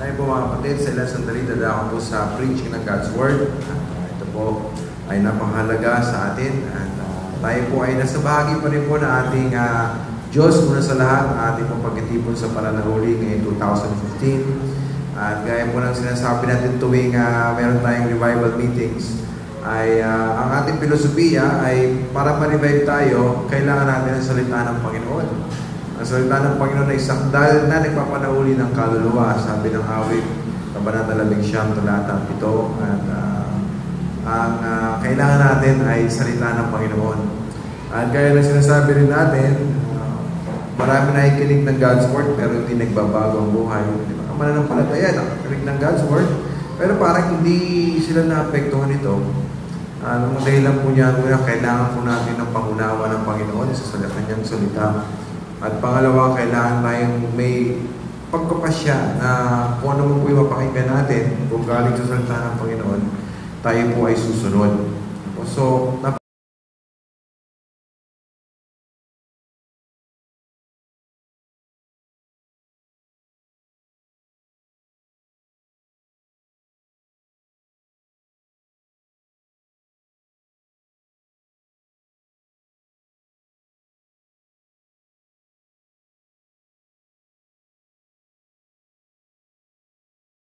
Tayo po mga kapatid, sa ilang sandali dadako po sa preaching ng God's Word. Ito po ay napakahalaga sa atin at tayo po ay nasa bahagi pa rin po na ating Diyos muna sa lahat, ating pong pagkatipon sa pananahuli ngayong 2015. At gaya po ng sinasabi natin tuwing meron tayong revival meetings, ay ang ating filosofiya ay para ma-revive tayo, kailangan natin ang salita ng Panginoon. Ang salita ng Panginoon ay sakdal na nagpapanahuli ng kaluluwa, sabi ng awit, Kabanata 11, talata 7. At ang kailangan natin ay salita ng Panginoon. At gaya na sinasabi rin natin, marami na ikinig ng God's Word pero hindi nagbabago ang buhay. Ang mananampalataya, nakikinig ng God's Word, pero parang hindi sila naapektuhan nito. Ang dahilan po niya, kailangan po natin ng pangunawa ng Panginoon sa kanyang salita. At pangalawa, kailangan tayong may pagkapasya na kung ano mo po yung mapakinggan natin, kung galing sa salita ng Panginoon, tayo po ay susunod. So,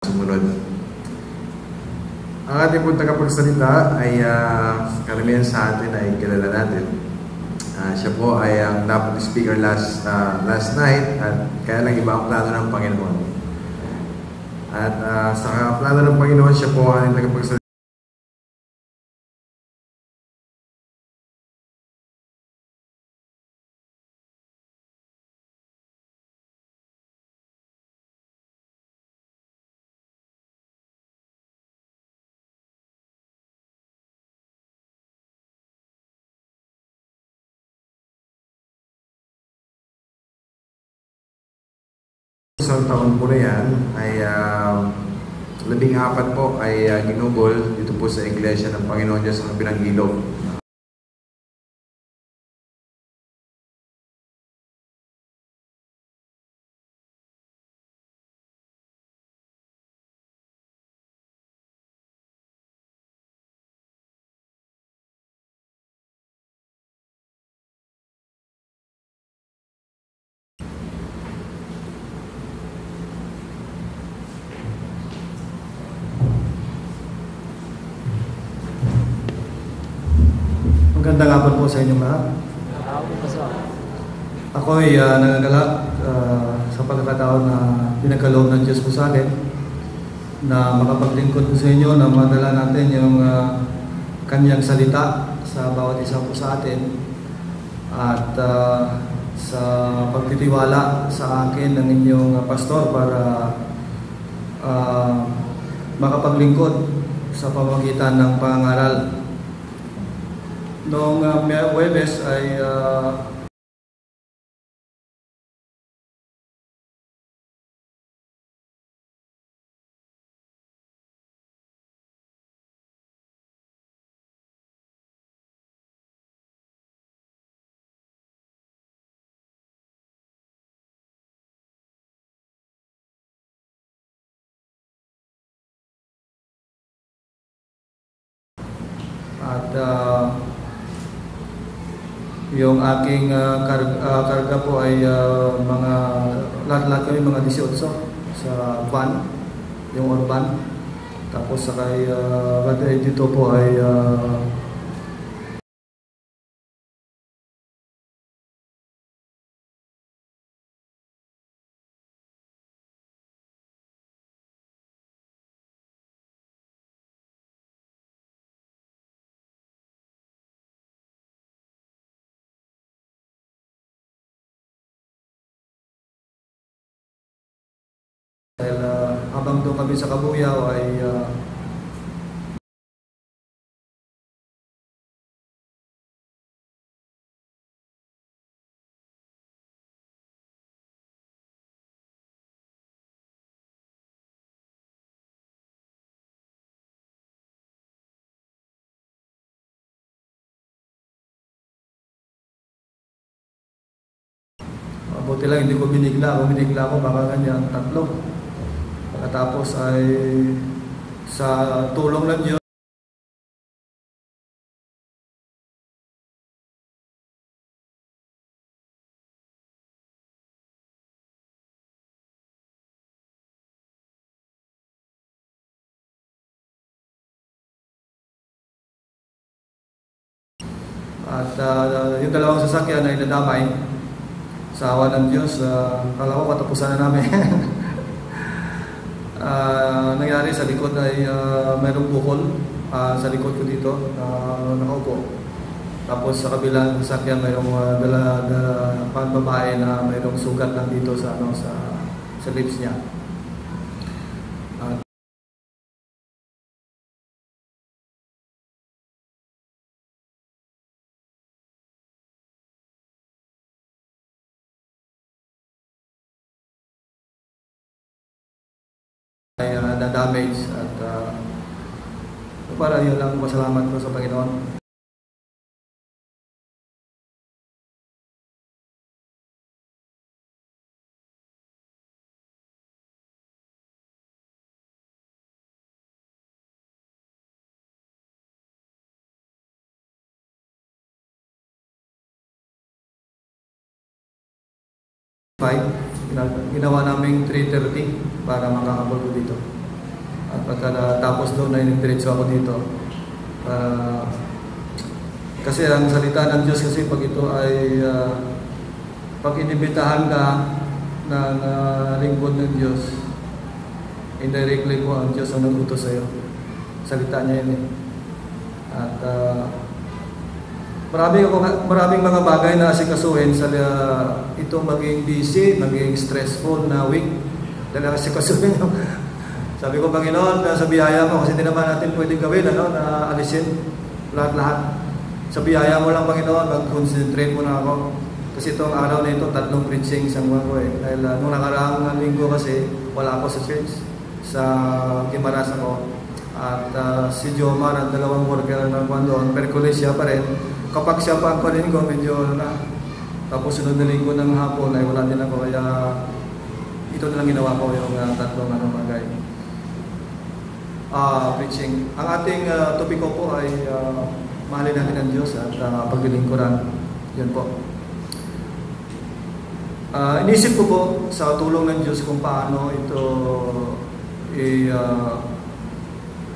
sumunod. Ang ating pong tagapagsalita ay karamihan sa atin ay kilala natin. Siya po ay ang dapat speaker last night at kaya lang iba ang plano ng Panginoon. At sa plano ng Panginoon, siya po ang tagapagsalita. Isang taon po na yan ay 14 po ay ginugol dito po sa Iglesia ng Panginoon Diyos sa kabilang ilog. Magandang hapon po sa inyong lahat. Ako ay nagagalak sa pagkakataon na pinagkaloob ng Diyos po sa akin na makapaglingkod po sa inyo na madala natin yung kanyang salita sa bawat isa po sa atin at sa pagtitiwala sa akin ng inyong pastor para makapaglingkod sa pamamagitan ng pangaral. Noong Huwebes ay yung aking karga po ay mga lahat kami mga 18 sa van, yung urban. Tapos sa kay Brother dito po ay dahil habang doon kami sa Kabuyaw ay buti lang hindi ko binigla. Kung binigla ko baka ganyan, 3. Katapos ay sa tulong ng Diyos, at yung dalawang sasakyan ay nadamay sa awa ng Diyos. Kala ko katapusan na namin. Nangyari sa likod ay mayroong bukol sa likod ko dito, nakaupo. Tapos sa kabilang sasakyan mayroong babae na mayroong sugat lang dito sa lips niya. Ay na-damage at para yun lang pasalamat ko sa Panginoon. Ginawa naming 3:30 para makakabol ko dito. At pagkatapos doon ay nagdiretso ako dito. Kasi ang salita ng Diyos kasi pag ito ay pag inibitahan ka ng lingkod ng Diyos, indirectly po ang Diyos ang nag-utos sa iyo. Salita niya yun. At maraming mga bagay na asikasuhin sa itong maging busy, maging stressful na week. Dahil asikasuhin yung sabi ko, Panginoon, sa biyaya mo, kasi hindi naman natin pwedeng gawin, na alisin lahat-lahat. Sa biyaya mo lang, Panginoon, mag-concentrate mo na ako. Kasi itong araw na ito, 3 preaching sa mga ko eh. Dahil nung nakaraang linggo kasi, wala ako sa church, sa Gimaras ako. At si Jomar at 2 worker na naman doon, Percules siya pa rin. Kapag siya pa ang panin ko, medyo tapos sunod na linggo ng hapon ay wala din ako. Kaya ito na lang ginawa ko yung 3 bagay. Preaching. Ang ating topiko po ay mahalin natin ang Diyos at paglilingkuran. Yan po. Inisip ko po sa tulong ng Diyos kung paano ito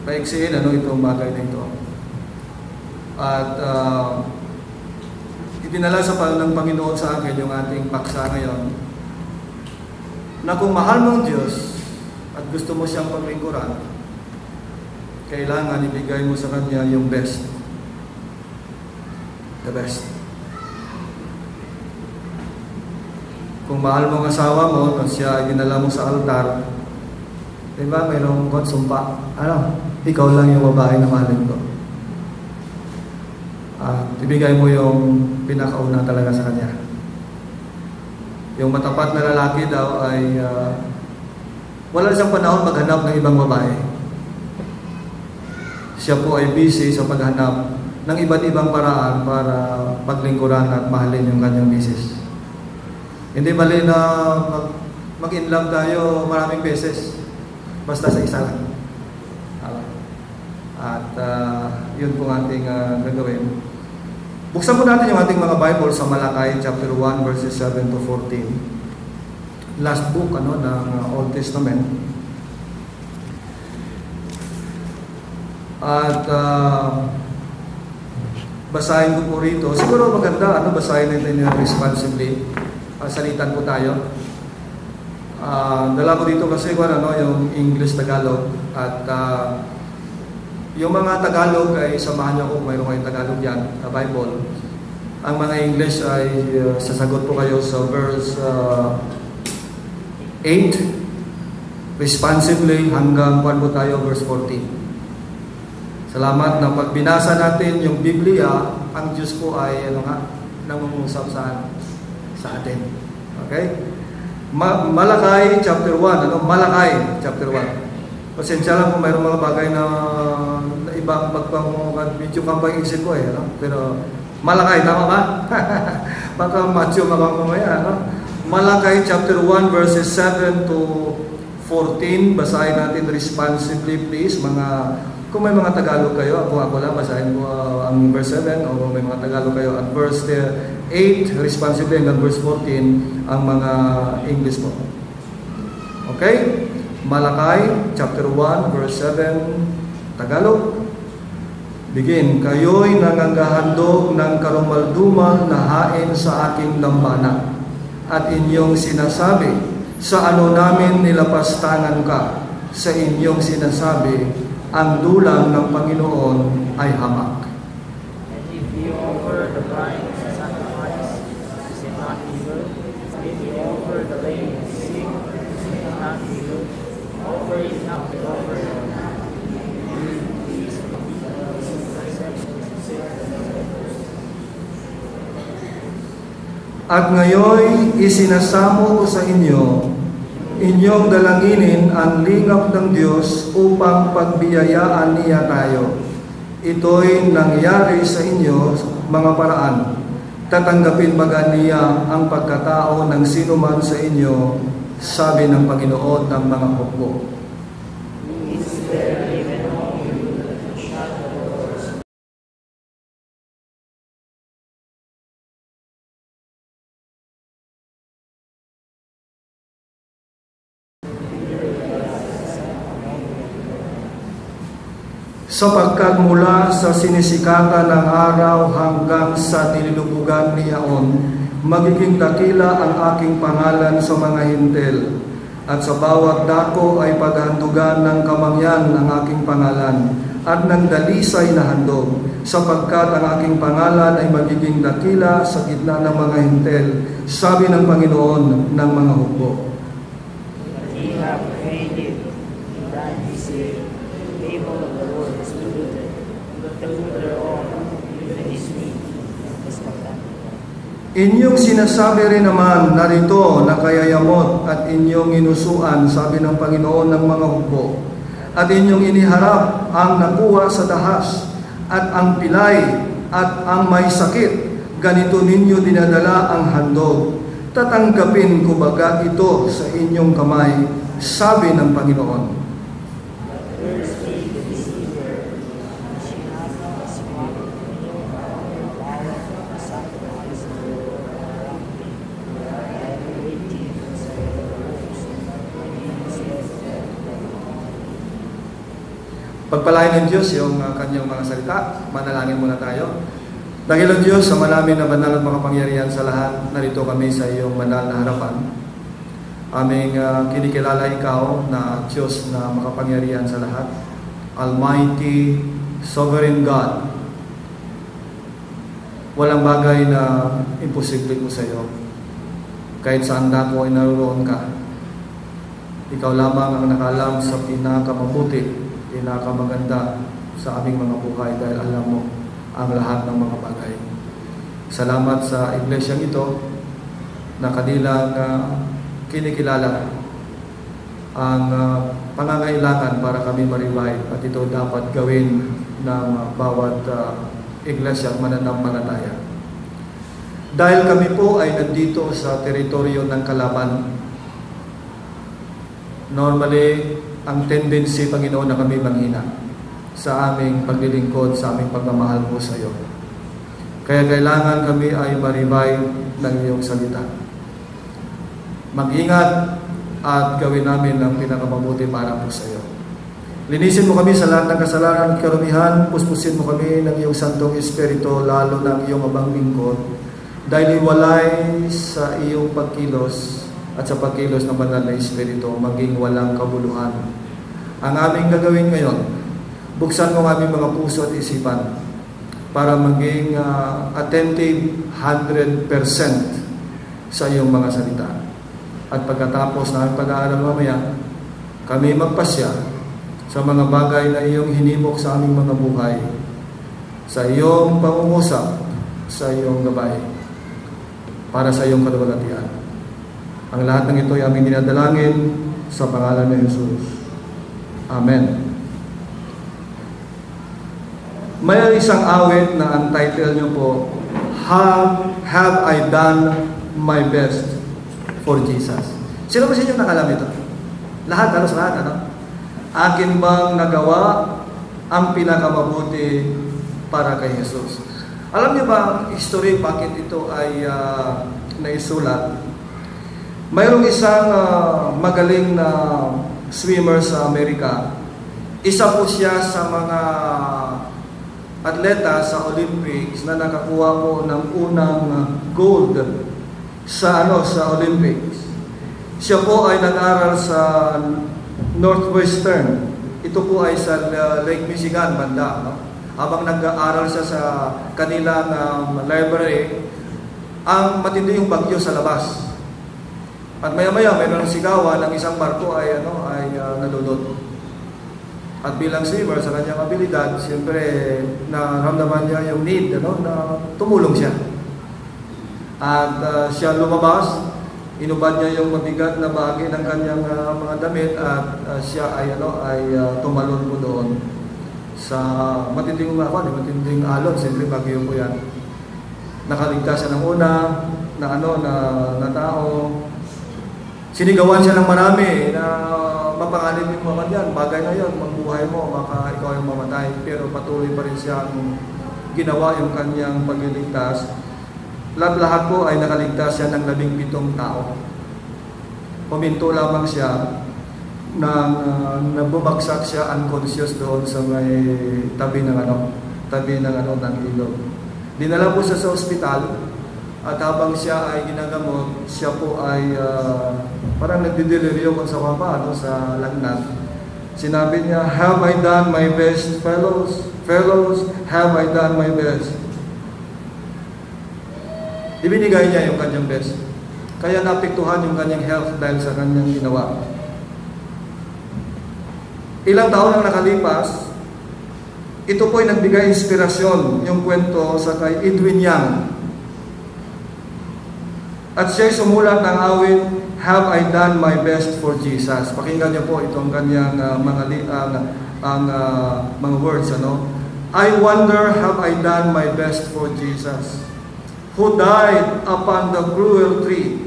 paiksiin itong bagay na ito. At idinala ng Panginoon sa akin yung ating paksa ngayon na kung mahal mo ang Diyos at gusto mo siyang paglingkuran, kailangan ibigay mo sa Kanya yung best. The best. Kung mahal mo ang asawa mo at siya ay dinala mo sa altar, diba mayroong sumpa, ikaw lang yung babae na mahalin ko. Ibigay mo yung pinakauna talaga sa Kanya. Yung matapat na lalaki daw ay wala siyang panahon maghanap ng ibang babae. Siya po ay busy sa paghanap ng iba't ibang paraan para paglingkuran at mahalin yung kanyang misis. Hindi mali na mag-in love tayo maraming beses, basta sa isa lang. At yun po ating gagawin. Buksan po natin yung ating mga Bible sa Malakay chapter 1 verses 7 to 14. Last book ng Old Testament. At basahin ko po rito. Siguro maganda basahin natin yung responsibly. Salitan po tayo. Dala ko dito kasi yung English Tagalog at yung mga Tagalog ay samahan niyo kung mayroon kayong Tagalog yan na Bible. Ang mga English ay sasagot po kayo sa verse 8 responsibly hanggang po tayo verse 14. Salamat na pag binasa natin yung Biblia, ang Diyos po ay nangungusap sa atin. Okay? Malakay chapter 1. Malakay chapter 1. Pasensya lang kung mayroong mga bagay na ibang medyo kampang isip ko pero Malakay, tama ba? Baka macho mamaya, Malakay chapter 1 verses 7 to 14, basahin natin responsibly please. Kung may mga Tagalog kayo, ako lang, basahin ko ang verse 7, o kung may mga Tagalog kayo at verse 8, responsibly, hanggang verse 14, ang mga English mo. Okay? Malakay, chapter 1, verse 7, Tagalog. Begin, kayo'y nanganghahandog ng karumaldumal na hain sa aking dambana, at inyong sinasabi, sa ano namin nilapastangan ka, sa inyong sinasabi, ang dulang ng Panginoon ay hamak. And if you offer the blind sacrifice, is it not evil? If you offer the lame sick, is it not evil? Offer it not to offer it. At ngayon isinasamo ko sa inyo, inyong dalanginin ang lingap ng Diyos upang pagbiyayaan niya tayo. Ito'y nangyari sa inyo mga paraan. Tatanggapin baga niya ang pagkatao ng sinuman sa inyo, sabi ng Panginoon ng mga hukbo. Sapagkat mula sa sinisikatan ng araw hanggang sa nilulubugan niyaon, magiging dakila ang aking pangalan sa mga hintil, at sa bawat dako ay paghandugan ng kamangyan ng aking pangalan, at ng dalisay na handog, sapagkat ang aking pangalan ay magiging dakila sa gitna ng mga hintil, sabi ng Panginoon ng mga hukbo. Ye have created that is the table of the Lord is polluted, but the food thereof even is meat is contaminated. Inyong sinasabi rin naman, narito na kayayamot at inyong inusuan, sabi ng Panginoon ng mga hukbo, at inyong iniharap ang nakuha sa dahas, at ang pilay, at ang may sakit, ganito ninyo dinadala ang handog. Tatanggapin ko baga ito sa inyong kamay, sabi ng Panginoon. Pagpalain ng Diyos yung kanyang mga salita. Manalangin muna tayo. Dakilang Diyos, sa malamin na banal at makapangyarihan sa lahat, narito kami sa iyong banal na harapan. Aming kinikilala ikaw na Diyos na makapangyarihan sa lahat. Almighty, Sovereign God. Walang bagay na imposible mo sa iyo. Kahit saan dako ay naroon ka. Ikaw lamang ang nakalam sa pinakamabuti, pinakamaganda sa aming mga buhay dahil alam mo ang lahat ng mga bagay. Salamat sa iglesyang ito na kanilang kinikilala ang pangangailangan para kami ma-revive, at ito dapat gawin ng bawat iglesia at mananampalataya. Dahil kami po ay nandito sa teritoryo ng kalaban, normally ang tendency, Panginoon, na kami manghina sa aming paglilingkod, sa aming pagmamahal po sa iyo. Kaya kailangan kami ay ma-revive ng iyong salita. Mag-ingat at gawin namin ang pinakamabuti para po sa iyo. Linisin mo kami sa lahat ng kasalanan at karumihan, puspusin mo kami ng iyong Santong Espiritu, lalo ng iyong abang lingkod, dahil iwalay sa iyong pagkilos at sa pagkilos ng banal na Espiritu, maging walang kabuluhan. Ang aming gagawin ngayon, buksan mo ang aming mga puso at isipan para maging attentive 100% sa iyong mga salita. At pagkatapos ng pag-aaral mamaya, kami magpasya sa mga bagay na iyong hinimok sa aming mga buhay, sa iyong pangungusap, sa iyong gabay, para sa iyong kaluwalhatian. Ang lahat ng ito ay aming dinadalangin sa pangalan ni Jesus. Amen. May isang awit na ang title niyo po, Have I Done My Best for Jesus? Sino ba sa inyo nakalam ito? Lahat, halos lahat, akin bang nagawa ang pinakamabuti para kay Jesus? Alam niyo ba ang history bakit ito ay naisulat? Mayroong isang magaling na swimmer sa Amerika. Isa po siya sa mga atleta sa Olympics na nakakuha po ng unang gold sa Olympics. Siya po ay nag-aral sa Northwestern. Ito po ay sa Lake Michigan banda. Habang nag-aaral siya sa kanilang library, ang matindi yung bagyo sa labas. At maya-maya mayroong sigawan ng isang barko ay nalulot. At bilang swimmer sa kanyang abilidad, siyempre naramdaman niya yung need na tumulong siya. At siya lumabas, inubad niya yung mabigat na bahagi ng kanyang mga damit at siya ay tumalon po doon sa matinding alon, siyempre bagyo po yan. Nakaligtas siya ng una na tao. Sinigawan siya ng marami na mapangalip yung mga yan. Bagay na yun, magbuhay mo, baka ikaw yung mamatay. Pero patuloy pa rin siyang ginawa yung kanyang pagliligtas. Lahat po ay nakaligtas siya ng 17 tao. Puminto lamang siya nang nabubagsak siya unconscious doon sa may tabi ng ilog. Dinala po siya sa ospital. At habang siya ay ginagamot, siya po ay parang nagdideliryo kung sa paano sa lagnat. Sinabi niya, "Have I done my best, fellows? Fellows, have I done my best?" Ibinigay niya yung kanyang best. Kaya napiktuhan yung kanyang health dahil sa kanyang ginawa. Ilang taon ang nakalipas, ito po ay nagbigay inspirasyon, yung kwento sa kay Edwin Young. At siya'y sumulat ng awit, "Have I done my best for Jesus?" Pakinggan niyo po itong kanyang mga words. "I wonder, have I done my best for Jesus, who died upon the cruel tree,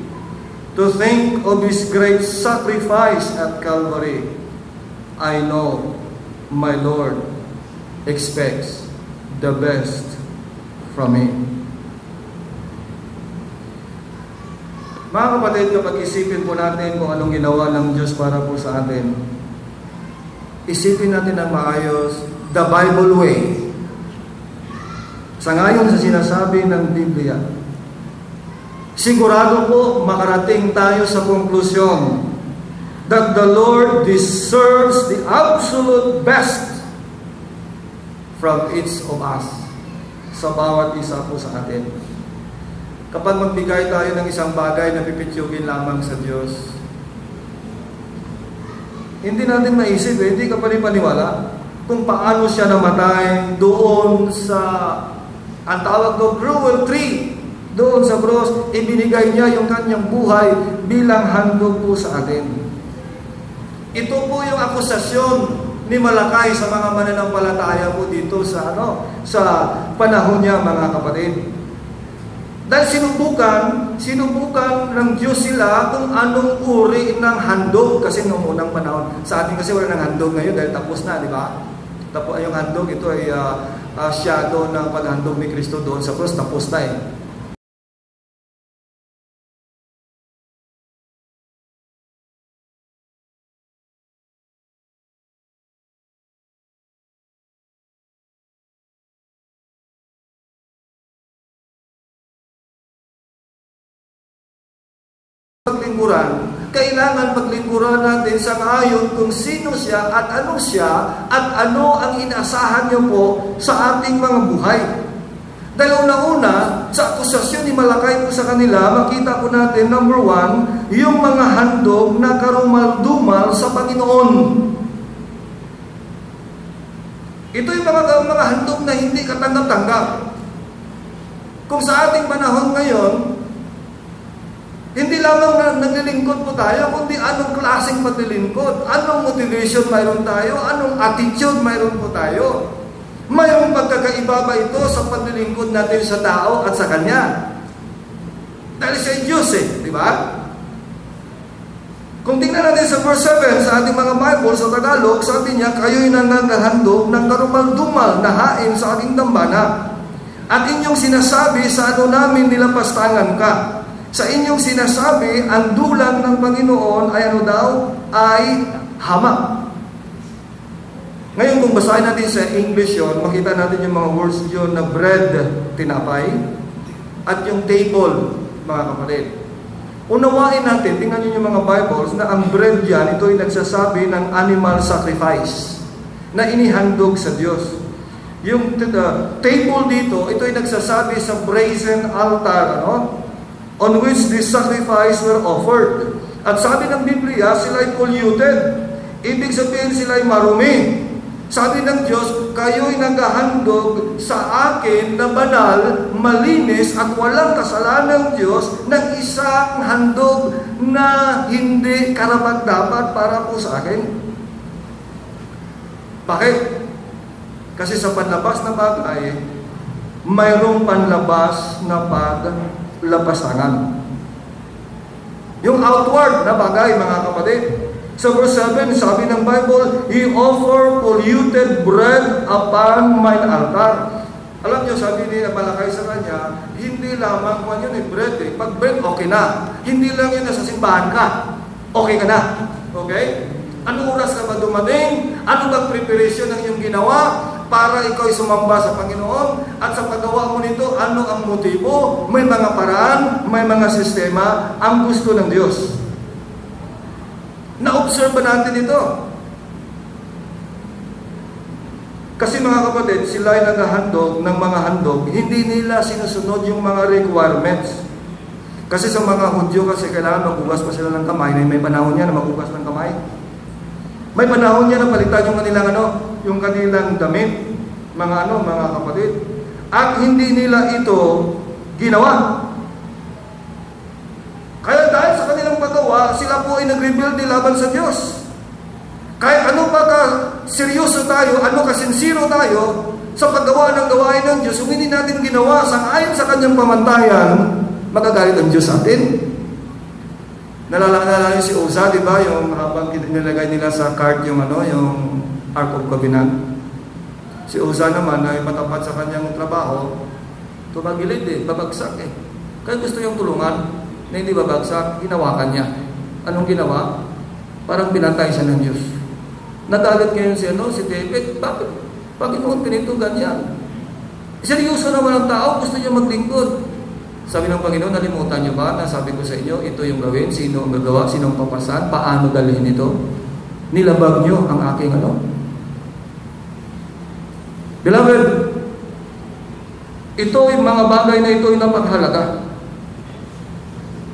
to think of His great sacrifice at Calvary. I know my Lord expects the best from me." Mga kapatid, kapag isipin po natin kung anong ginawa ng Diyos para po sa atin, isipin natin ng maayos, the Bible way. Sangayon sa sinasabi ng Biblia, sigurado po makarating tayo sa konklusyon that the Lord deserves the absolute best from each of us, sa bawat isa po sa atin. Kapag magbigay tayo ng isang bagay na pipitsugin lamang sa Diyos, hindi natin maisip, hindi ka pa rin paniwala kung paano siya namatay doon sa, ang tawag doon, cruel tree. Doon sa cross, ibinigay niya yung kanyang buhay bilang handog po sa atin. Ito po yung akusasyon ni Malakay sa mga mananampalataya po dito sa panahon niya, mga kapatid. Dahil sinubukan ng Diyos sila kung anong uri ng handog. Kasi noong unang panahon, sa atin kasi wala ng handog ngayon dahil tapos na, di ba? Tapos yung handog, ito ay shadow ng paghandog ni Kristo doon sa cross, tapos na eh. Paglingkuran, kailangan paglingkuran natin sa ayon kung sino siya at ano ang inaasahan niyo po sa ating mga buhay. Dahil una-una, sa akusasyon ni Malakay po sa kanila, makita po natin, number 1, yung mga handog na karumal-dumal sa Panginoon. Ito yung mga handog na hindi katanggap-tanggap. Kung sa ating panahon ngayon, hindi lamang na naglilingkod po tayo, kundi anong klaseng paglilingkod, anong motivation mayroon tayo, anong attitude mayroon po tayo. Mayroong pagkakaiba ba ito sa paglilingkod natin sa tao at sa Kanya? Dahil siya Diyos di ba? Kung tingnan natin sa verse 7 sa ating mga Bible sa Tagalog, sabi niya, kayo'y nanganghandog ng karumal-dumal na hain sa ating dambana. At inyong sinasabi sa ano namin nilapastangan ka. Sa inyong sinasabi, ang dulang ng Panginoon ay ano daw? Ay hamak. Ngayon kung basahin natin sa English yon, makita natin yung mga words yun na bread, tinapay, at yung table, mga kapatid. Unawain natin, tingnan nyo yung mga Bibles, na ang bread yan, ito ay nagsasabi ng animal sacrifice na inihandog sa Diyos. Yung table dito, ito ay nagsasabi sa brazen altar, on which this sacrifice were offered. At sabi ng Biblia, sila ay polluted. Ibig sabihin sila ay marumi. Sabi ng Diyos, kayo'y naghahandog sa akin na banal, malinis at walang kasalanan ng Diyos ng isang handog na hindi karapat-dapat para po sa akin. Bakit? Kasi sa panlabas na bagay, mayroong panlabas na paglapasangan. Yung outward na bagay, mga kapatid. Sa verse 7, sabi ng Bible, He offered polluted bread upon mine altar. Alam niyo, sabi ni Malakay sa kanya, hindi lamang kung yun bread eh. Pag bread, okay na. Hindi lang yun nasa simbahan ka. Okay ka na. Okay? Anong oras ka ba dumating? Ano bang preparation ng iyong ginawa para ikaw ay sumamba sa Panginoon? At sa paggawa mo nito, ano ang motibo? May mga paraan, may mga sistema, ang gusto ng Diyos. Na-observe ba natin ito? Kasi mga kapatid, sila ay naghahandog ng mga handog, hindi nila sinusunod yung mga requirements. Kasi sa mga Hudyo kasi kailangan maghugas pa sila ng kamay, may panahon niya na maghugas ng kamay. May panahon niya na palitan yung kanilang yung kanilang damit, mga kapatid. At hindi nila ito ginawa. Kaya dahil sa kanilang paggawa, sila po ay nag-rebuild laban sa Diyos. Kahit ano pa ka seryoso tayo, ano ka sincero tayo, sa paggawa ng gawain ng Diyos, kung hindi natin ginawa sang-ayon sa kanyang pamantayan, magagalit ang Diyos sa atin. Nalala niyo si Uza, di ba? Yung habang nilagay nila sa cart yung yung Ark of Covenant. Si Uza naman ay matapat sa kanyang trabaho, tumagilid babagsak Kaya gusto yung tulungan na hindi babagsak, ginawakan niya. Anong ginawa? Parang pinantay siya ng Diyos. Nagalit ngayon si David, bakit noon pinito ganyan? Seryoso naman ang tao, gusto niya maglingkod. Sabi ng Panginoon, nalimutan niyo ba na sabi ko sa inyo, ito yung gawin, sino ang gagawa, sino ang papasan, paano dalhin ito? Nilabag niyo ang aking Beloved, ito yung mga bagay na ito yung napaghalaga.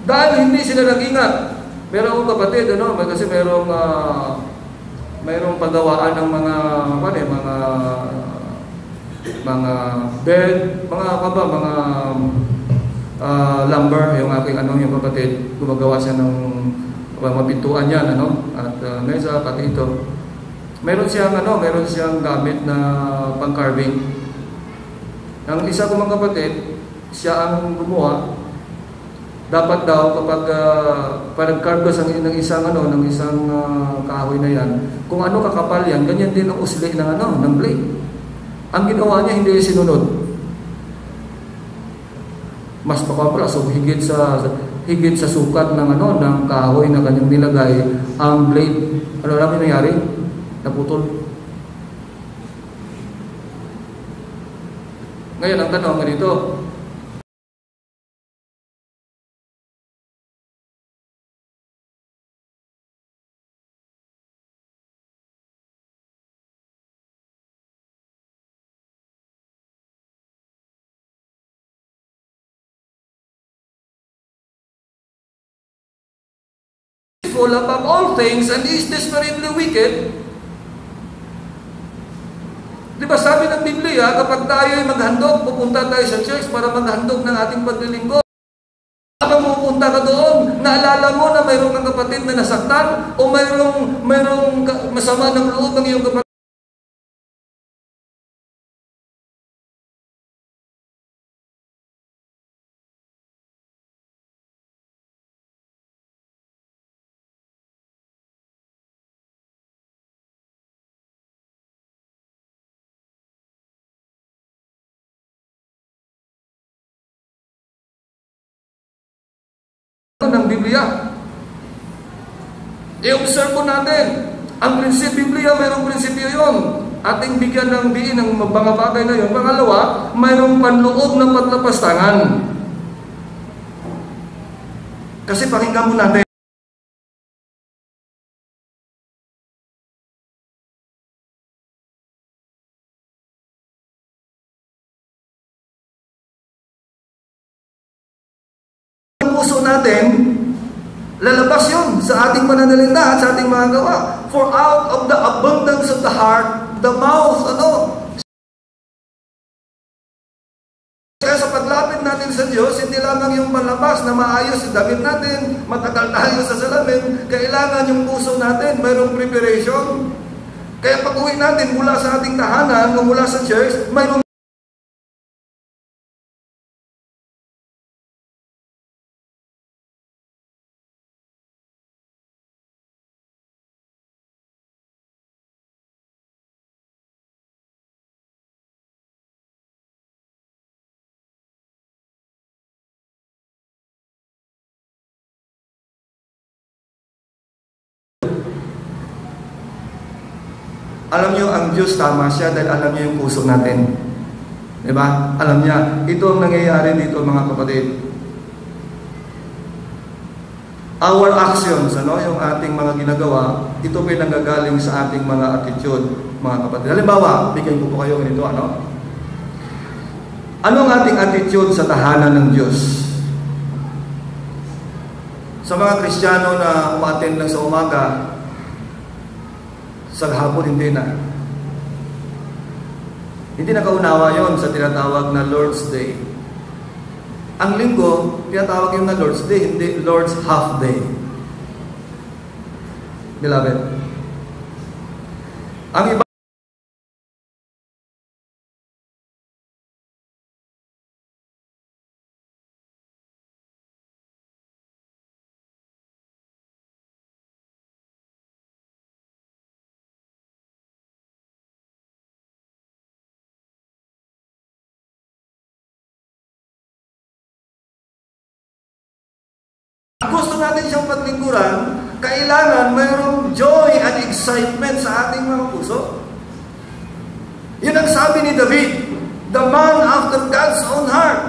Dahil hindi sila nag-ingat. Pero kapatid, kasi mayroong paggawaan ng mga bed, mga lumber, yung aking yung kapatid, gumagawa siya ng mapintuan yan, at mesa, pati ito. Meron siyang gamit na pang-carving. Ang isa ko mga kapatid, siya ang gumawa. Dapat daw kapag nag-carve ka ng isang kahoy na yan, kung ano kakapal yan, ganyan din ang usli ng blade. Ang ginawa niya hindi sinunod. Mas makapra, so higit sa sukat ng kahoy na kanyang nilagay, ang blade, ano lang nangyari? Naputol. Ngayon ang tanong ganito, full above all things and is desperately wicked. Diba sabi ng Biblia, kapag tayo ay maghandog, pupunta tayo sa church para maghandog ng ating paglilingkod. Habang pupunta ka doon, naalala mo na mayroong kang kapatid na nasaktan o mayroong masama ng loob ng iyong kapatid. Biblia. I-observe po natin. Ang prinsipyo Biblia, mayroong prinsipyo yun. Ating bigyan ng diin ng mga bagay na yun. Pangalawa, mayroong panloob na patlapastangan. Kasi pakinggan mo natin. Ang puso natin, lalabas yun sa ating pananalita at sa ating mga gawa. For out of the abundance of the heart, the mouth, Kaya sa paglapit natin sa Diyos, hindi lamang yung palabas na maayos yung damit natin, matagal tayo sa salamin, kailangan yung puso natin, mayroong preparation. Kaya pag uwi natin mula sa ating tahanan o mula sa church, mayroong alam niyo, ang Diyos tama siya dahil alam niya yung puso natin. Diba? Alam niya. Ito ang nangyayari dito, mga kapatid. Our actions, yung ating mga ginagawa, ito po nanggagaling sa ating mga attitude, mga kapatid. Halimbawa, bigyan ko po kayo ganito, Ano ang ating attitude sa tahanan ng Diyos? Sa mga Kristiyano na umattend lang sa umaga, sa hapon hindi na. Hindi nakaunawa yon sa tinatawag na Lord's Day. Ang linggo, tinatawag yun na Lord's Day, hindi Lord's Half Day. Beloved. Ang iba gusto natin siyang paglingkuran, kailangan mayroong joy and excitement sa ating mga puso. Yun ang sabi ni David, the man after God's own heart.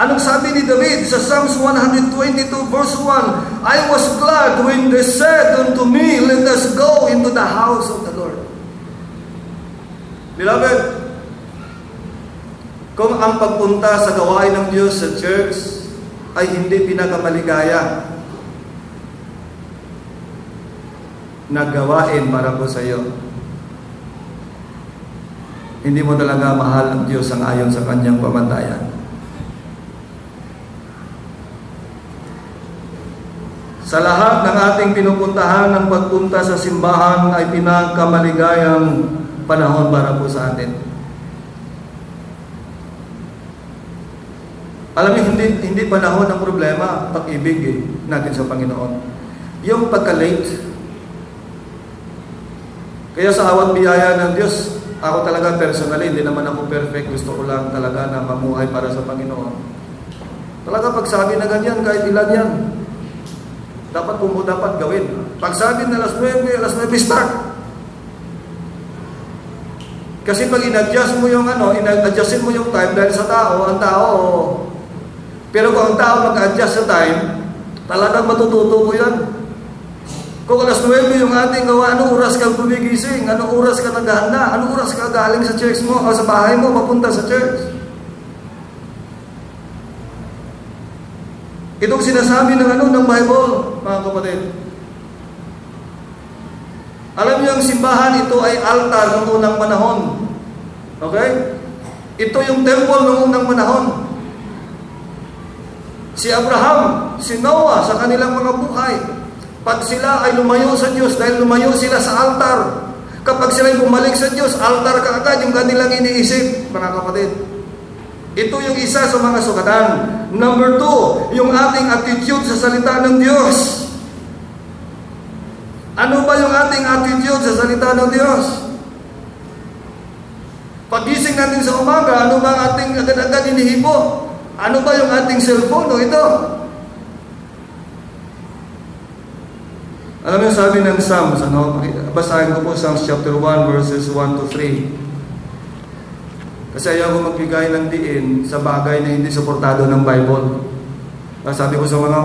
Anong sabi ni David sa Psalms 122 verse 1? I was glad when they said unto me, let us go into the house of the Lord. Beloved, kung ang pagpunta sa gawain ng Diyos sa church ay hindi pinakamaligaya na gawain para po sa iyo, hindi mo talaga mahal ang Diyos ang ayon sa kanyang pamantayan. Sa lahat ng ating pinupuntahan, ang pagpunta sa simbahan ay pinakamaligayang panahon para po sa atin. Alam niyo, hindi panahon ang problema, pag-ibig natin sa Panginoon. Yung pagka-late. Kaya sa awat biyaya ng Diyos, ako talaga personally, hindi naman ako perfect. Gusto ko lang talaga na mamuhay para sa Panginoon. Talaga pagsabi na ganyan, kahit ilan yan, dapat gawin. Pagsabi na alas 9 start. Kasi pag in-adjust mo yung in-adjustin mo yung time dahil sa tao, ang tao, pero kung ang tao mag-adjust sa time, talagang matututo mo yan. Kung alas 9 yung ating gawa, anong oras ka gumigising? Anong oras ka naghahanda? Anong oras ka galing sa church mo o sa bahay mo, papunta sa church? Itong sinasabi ng Bible, mga kapatid. Alam niyo, ang simbahan, ito ay altar ng unang panahon. Okay? Ito yung temple ng unang panahon. Si Abraham, si Noah, sa kanilang mga buhay, pag sila ay lumayo sa Diyos, dahil lumayo sila sa altar, kapag sila ay bumalik sa Diyos, altar ka agad yung kanilang iniisip, mga kapatid. Ito yung isa sa mga sukatan. Number 2, yung ating attitude sa salita ng Diyos. Ano ba yung ating attitude sa salita ng Diyos? Pagising natin sa umaga, ano ba ang ating agad-agad inihipo? Ano ba yung ating cellphone? Ito. Alam niyo sabi ng Psalms, basahin ko po Psalms chapter 1 verses 1 to 3. Kasi ayaw ko magbigay ng diin sa bagay na hindi suportado ng Bible. Sabi ko sa mga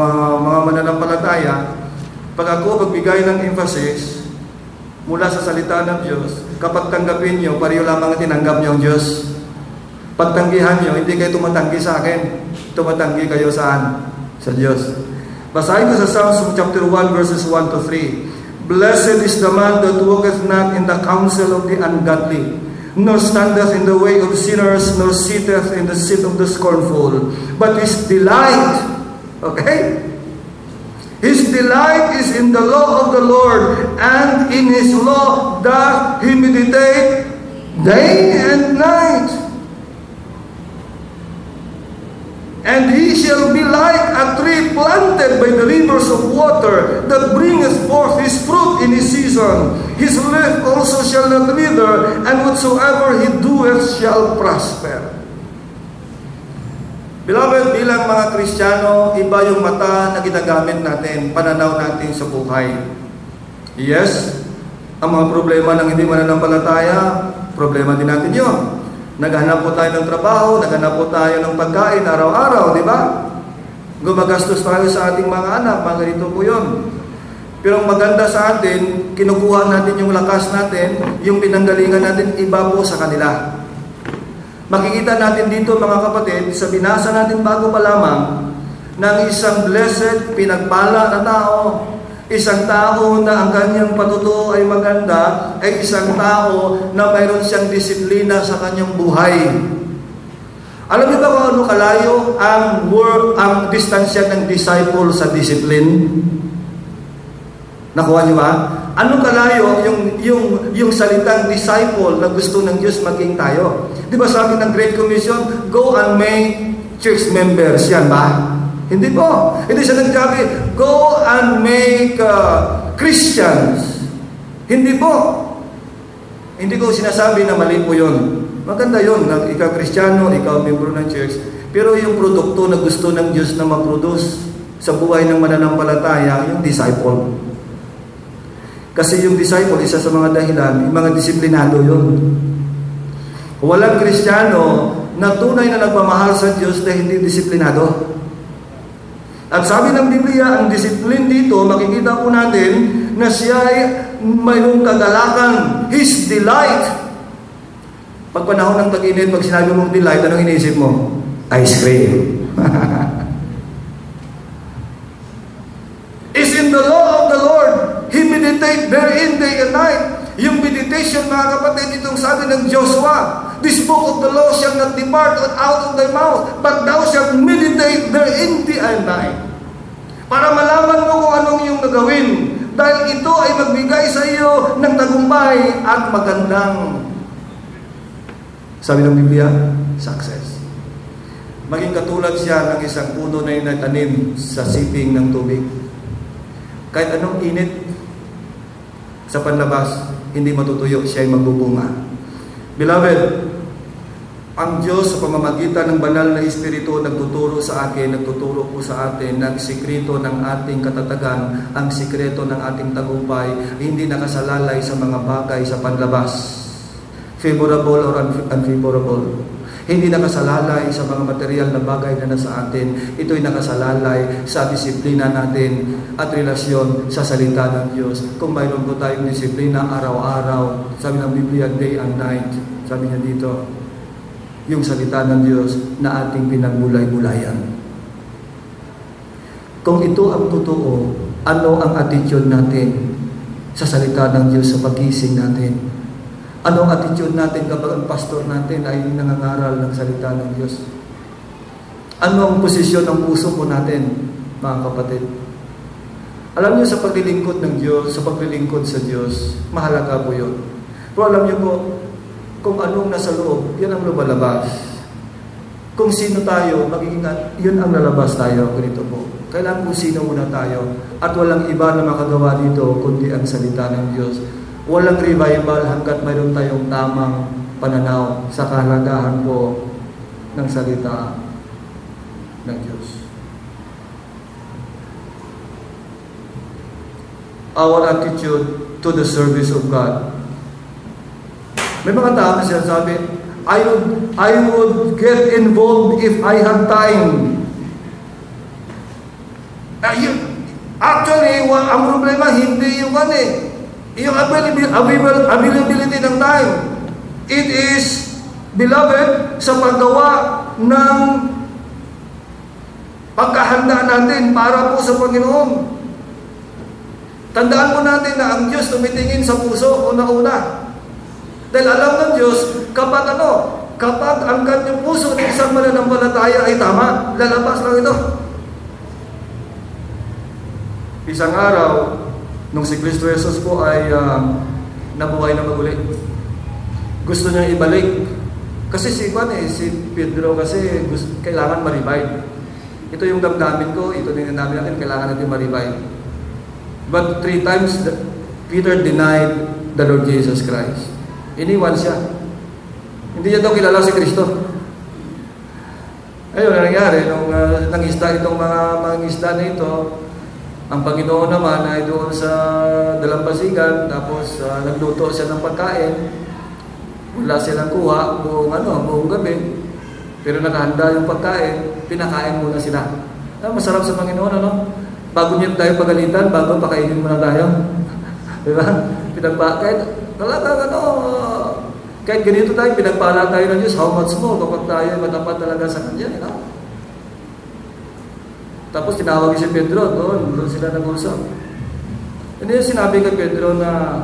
mananampalataya, pag ako magbigay ng emphasis mula sa salita ng Diyos, kapag tanggapin nyo, pareho lamang tinanggap nyo ang Diyos. Pagtanggihan nyo, hindi kayo tumatanggi sa akin. Tumatanggi kayo saan? Sa Diyos. Basahin ko sa Psalms chapter 1 verses 1 to 3. Blessed is the man that walketh not in the counsel of the ungodly, nor standeth in the way of sinners, nor sitteth in the seat of the scornful. But his delight, okay? His delight is in the law of the Lord, and in his law doth he meditate day and night. And he shall be like a tree planted by the rivers of water, that bringeth forth his fruit in his season. His leaf also shall not wither, and whatsoever he doeth shall prosper. Beloved, bilang mga Kristiyano, iba yung mata na ginagamit natin, pananaw natin sa buhay. Yes, ang mga problema ng hindi mananampalataya, problema din natin yun. Naghanap po tayo ng trabaho, naghanap po tayo ng pagkain araw-araw, di ba? Gumagastos tayo sa ating mga anak, mga ganito po yun. Pero ang maganda sa atin, kinukuha natin yung lakas natin, yung pinanggalingan natin, iba po sa kanila. Makikita natin dito mga kapatid, sa binasa natin bago pa lamang, ng isang blessed, pinagpala na tao, isang tao na ang kanyang patutuo ay maganda, ay isang tao na mayroon siyang disiplina sa kanyang buhay. Alam niyo ba kung ano kalayo ang distansya ng disciple sa discipline? Nakuha niyo ba? Anong kalayo yung salitang disciple na gusto ng Diyos maging tayo? Di ba sabi ng Great Commission, go and make church members, yan ba? Hindi po. Hindi siya nagsabi, go and make Christians. Hindi po. Hindi ko sinasabi na mali po yun. Maganda yun, na ikaw Kristiyano, ikaw membro ng church. Pero yung produkto na gusto ng Diyos na ma-produce sa buhay ng mananampalataya, yung disciple. Kasi yung disciple, isa sa mga dahilan, yung mga disiplinado yun. Walang Kristiyano na tunay na nagmamahal sa Diyos na hindi disiplinado. At sabi ng Biblia, ang disiplin dito, makikita po natin na siya ay mayroong kagalakan, his delight. Pag panahon ng tag-init, pag sinabi mong delight, anong iniisip mo? Ice cream. Is in the law of the Lord. He meditate therein day and night. Yung meditation, mga kapatid, itong sabi ng Joshua, this book of the law shall not depart out of thy mouth, but thou shalt meditate therein day and night. Para malaman mo kung anong yung gagawin, dahil ito ay magbigay sa iyo ng tagumpay at magandang, sabi ng Biblia, success. Maging katulad siya ng isang puno na inatanim sa siping ng tubig. Kahit anong init sa panlabas, hindi matutuyo, siya ay magbubunga. Beloved, ang Diyos sa pamamagitan ng banal na Espiritu nagtuturo sa akin, nagtuturo po sa atin ng sikreto ng ating katatagan, ang sikreto ng ating tagumpay, hindi nakasalalay sa mga bagay sa panlabas, favorable or unfavorable. Hindi nakasalalay sa mga material na bagay na nasa atin. Ito'y nakasalalay sa disiplina natin at relasyon sa salita ng Diyos. Kung mayroon po tayong disiplina araw-araw, sabi ng Biblia, day and night, sabi niya dito, yung salita ng Diyos na ating pinagbulay-bulayan. Kung ito ang totoo, ano ang attitude natin sa salita ng Diyos sa pagising natin? Ano ang attitude natin kapag ang pastor natin ay nangangaral ng salita ng Diyos? Ano ang posisyon ng puso po natin, mga kapatid? Alam niyo, sa paglilingkod ng Diyos, sa paglilingkod sa Diyos, mahalaga po yun. Pero alam niyo po, kung anong nasa loob, yan ang lumalabas. Kung sino tayo, mag-iingat, yun ang lalabas tayo. Ganito po. Kailangan kung sino muna tayo. At walang iba na makagawa dito, kundi ang salita ng Diyos. Walang revival hanggat mayroon tayong tamang pananaw sa kahalagahan po ng salita ng Diyos. our attitude to the service of God. May mga tao na sinasabi, I would get involved if I had time. Actually, ang problema hindi yung yung availability ng time. It is, beloved, sa paggawa ng pagkahanda natin para po sa Panginoon. Tandaan po natin na ang Diyos tumitingin sa puso una-una. Dahil alam ng Diyos, kapag ang kanyang puso ng isang mananampalataya ay tama, lalabas lang ito. Isang araw, nung si Kristo Jesus po ay nabuhay na maguli, gusto niya ibalik. Kasi si Pedro kasi kailangan ma-revive. Ito yung damdamin ko, ito din yung damdamin natin, kailangan natin ma-revive. But 3 times, Peter denied the Lord Jesus Christ. Iniwan siya. Hindi niya daw kilala si Kristo. Ayun, nangyari, nung nangisda itong mga isda na ito, ang Panginoon naman ay doon sa dalampasigan, tapos nagluto siya ng pagkain. Wala silang kuha buong gabi. Pero nakahanda yung pagkain, pinakain muna sila. Masarap sa Panginoon, Bago niya tayo pagalitan, bago pakainin muna tayo. Diba? Kahit ganito tayo, pinagpala tayo ng Diyos, how much more kapag tayo matapat talaga sa Kanya, Tapos tinawag si Pedro, doon sila nag-usap. Hindi sinabi kay Pedro na,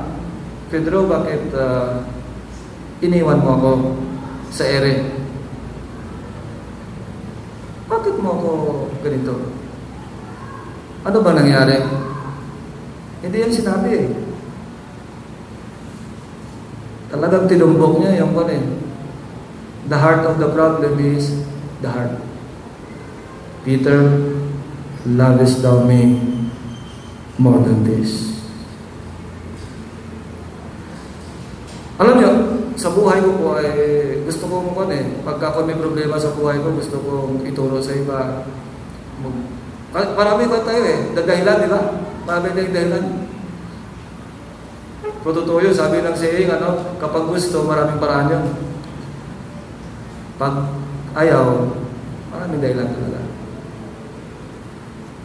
Pedro, bakit iniwan mo ako sa ere? Bakit mo ako ganito? Ano ba nangyari? Hindi yan sinabi Talagang tinumbok niya yung The heart of the problem is the heart. Peter, lovest thou me more than this? Alam niyo, sa buhay ko po ay gusto kong pagka ako may problema sa buhay ko, gusto kong ituro sa iba. Marami ko tayo dahilan, di ba? Marami tayong dahilan. Pero totoo yun, sabi ng saying, kapag gusto, maraming paraan yun. Pag ayaw, maraming dahilan talaga.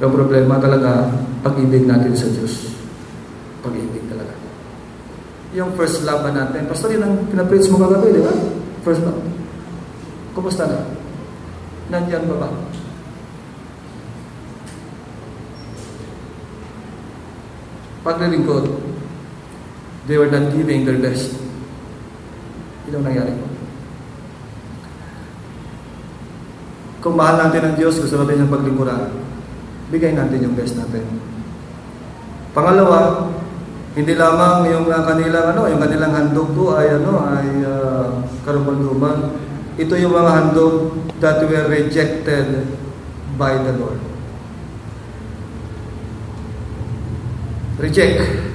Yung problema talaga, pag-ibig natin sa Diyos. Pag-ibig talaga. Yung first love natin, pastor, yun ang pinapreach mo kagabi, di ba? First love. Kumusta na? Nandyan ba ba? Paglilingkod, they were not giving their best. Ito ang nangyari. Kung mahal natin ang Diyos, gusto natin yung paglingkuran, bigay natin yung best natin. Pangalawa, hindi lamang yung kanilang handog po ay karumal-dumal. Ito yung mga handog that were rejected by the Lord. Rejected.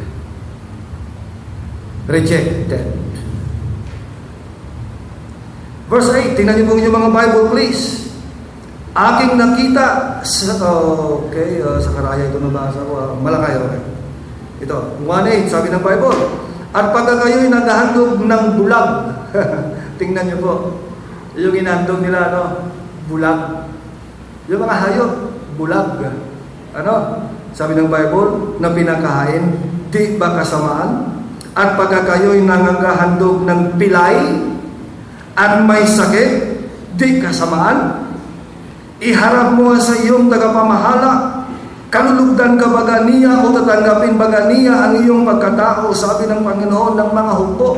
Verse 8, tingnan niyo po yung mga Bible, please. Aking nakita sa karaya ito nabasa ko, Malakay, okay. Ito, 1:8, sabi ng Bible, at pagka kayo'y naghahandog ng bulag, tingnan niyo po, yung inandog nila, bulag. Yung mga hayop, bulag. Sabi ng Bible, na pinakain, di ba kasamaan? At pagka kayo'y nanganghahandog ng pilay, at may sakit, di kasamaan? Iharap mo sa iyong tagapamahala, kalulugdan ka baga niya o tatanggapin baga niya ang iyong pagkatao, sabi ng Panginoon ng mga hukbo.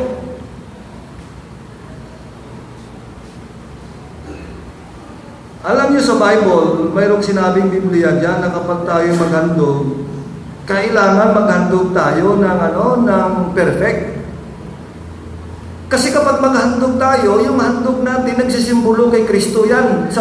Alam niyo sa Bible, mayroong sinabing Biblia diyan na kapag tayo maghandog, kailangan maghandog tayo ng perfect. Kasi kapag maghandog tayo, yung handog natin nagsisimbolo kay Kristo yan.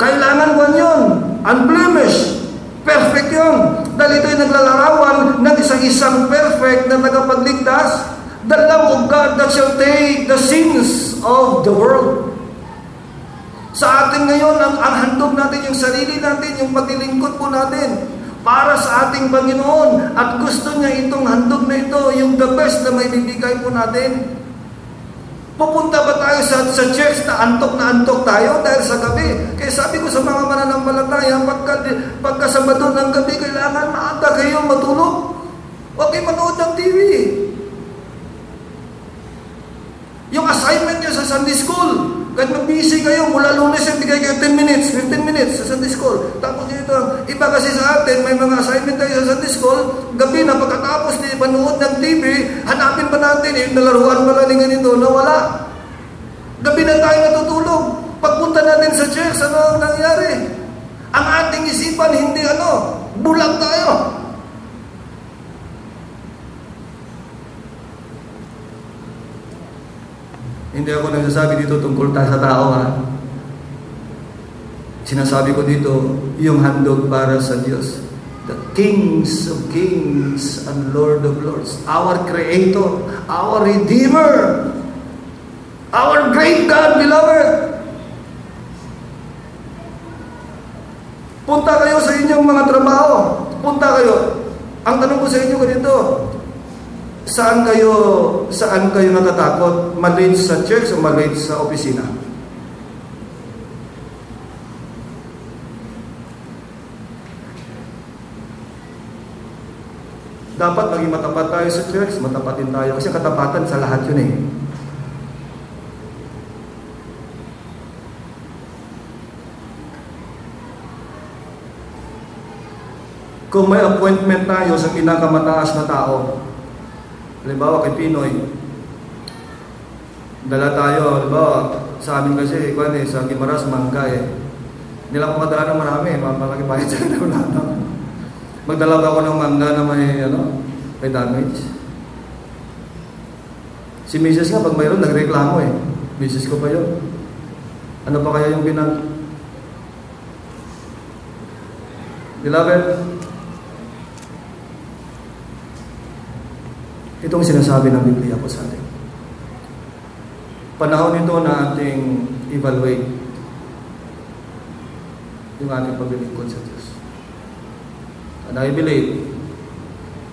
Kailangan yun, unblemished, perfect yun. Dahil ito'y naglalarawan ng isang perfect na tagapagligtas, the Lamb of God that shall take the sins of the world. Sa atin ngayon, ang handog natin, yung sarili natin, yung paglilingkod po natin. para sa ating Panginoon. At gusto niya itong handog na ito, yung the best na may bibigay po natin. Pupunta ba tayo sa church na antok tayo dahil sa gabi? Kaya sabi ko sa mga mananampalataya, pagka Sabado ng gabi, kailangan maaga kayo matulog. Huwag kayo manood ng TV. Yung assignment nyo sa Sunday School, kahit mag-busy kayo, mula Lunes yung bigay kayo 10 minutes, 15 minutes sa Sunday School. Tapos dito, iba kasi sa atin, may mga assignment tayo sa Sunday School, gabi na pagkatapos ni panood ng TV, hanapin pa natin, nalaruan pa lang ganito, nawala. Gabi na tayo natutulog. Pagpunta natin sa church, ano ang nangyari? Ang ating isipan, hindi bulag tayo. Hindi ako nagsasabi dito tungkol sa tao, ha? Sinasabi ko dito, yung handog para sa Diyos. The Kings of Kings and Lord of Lords. Our Creator, our Redeemer, our great God, beloved. Punta kayo sa inyong mga trabaho. Punta kayo. Ang tanong ko sa inyo ganito, saan kayo natatakot? Malate sa church o malate sa opisina? Dapat maging matapat tayo sa church, matapatin tayo. Kasi katapatan sa lahat yun eh. Kung may appointment tayo sa pinakamataas na tao, halimbawa kay Pinoy, dala tayo, halimbawa sa amin kasi, sa Guimaras, Mangga hindi lang ako madala ng marami, malaki bayad sa wala na. Magdala ako ng mangga na may damage. Si Mrs. nga, pag mayroon, nagreklamo Mrs. ko pa yun. Ano pa kaya yung Beloved, itong sinasabi ng Biblia po sa atin. Panahon ito na ating evaluate yung ating paglilingkod sa Diyos. And I believe,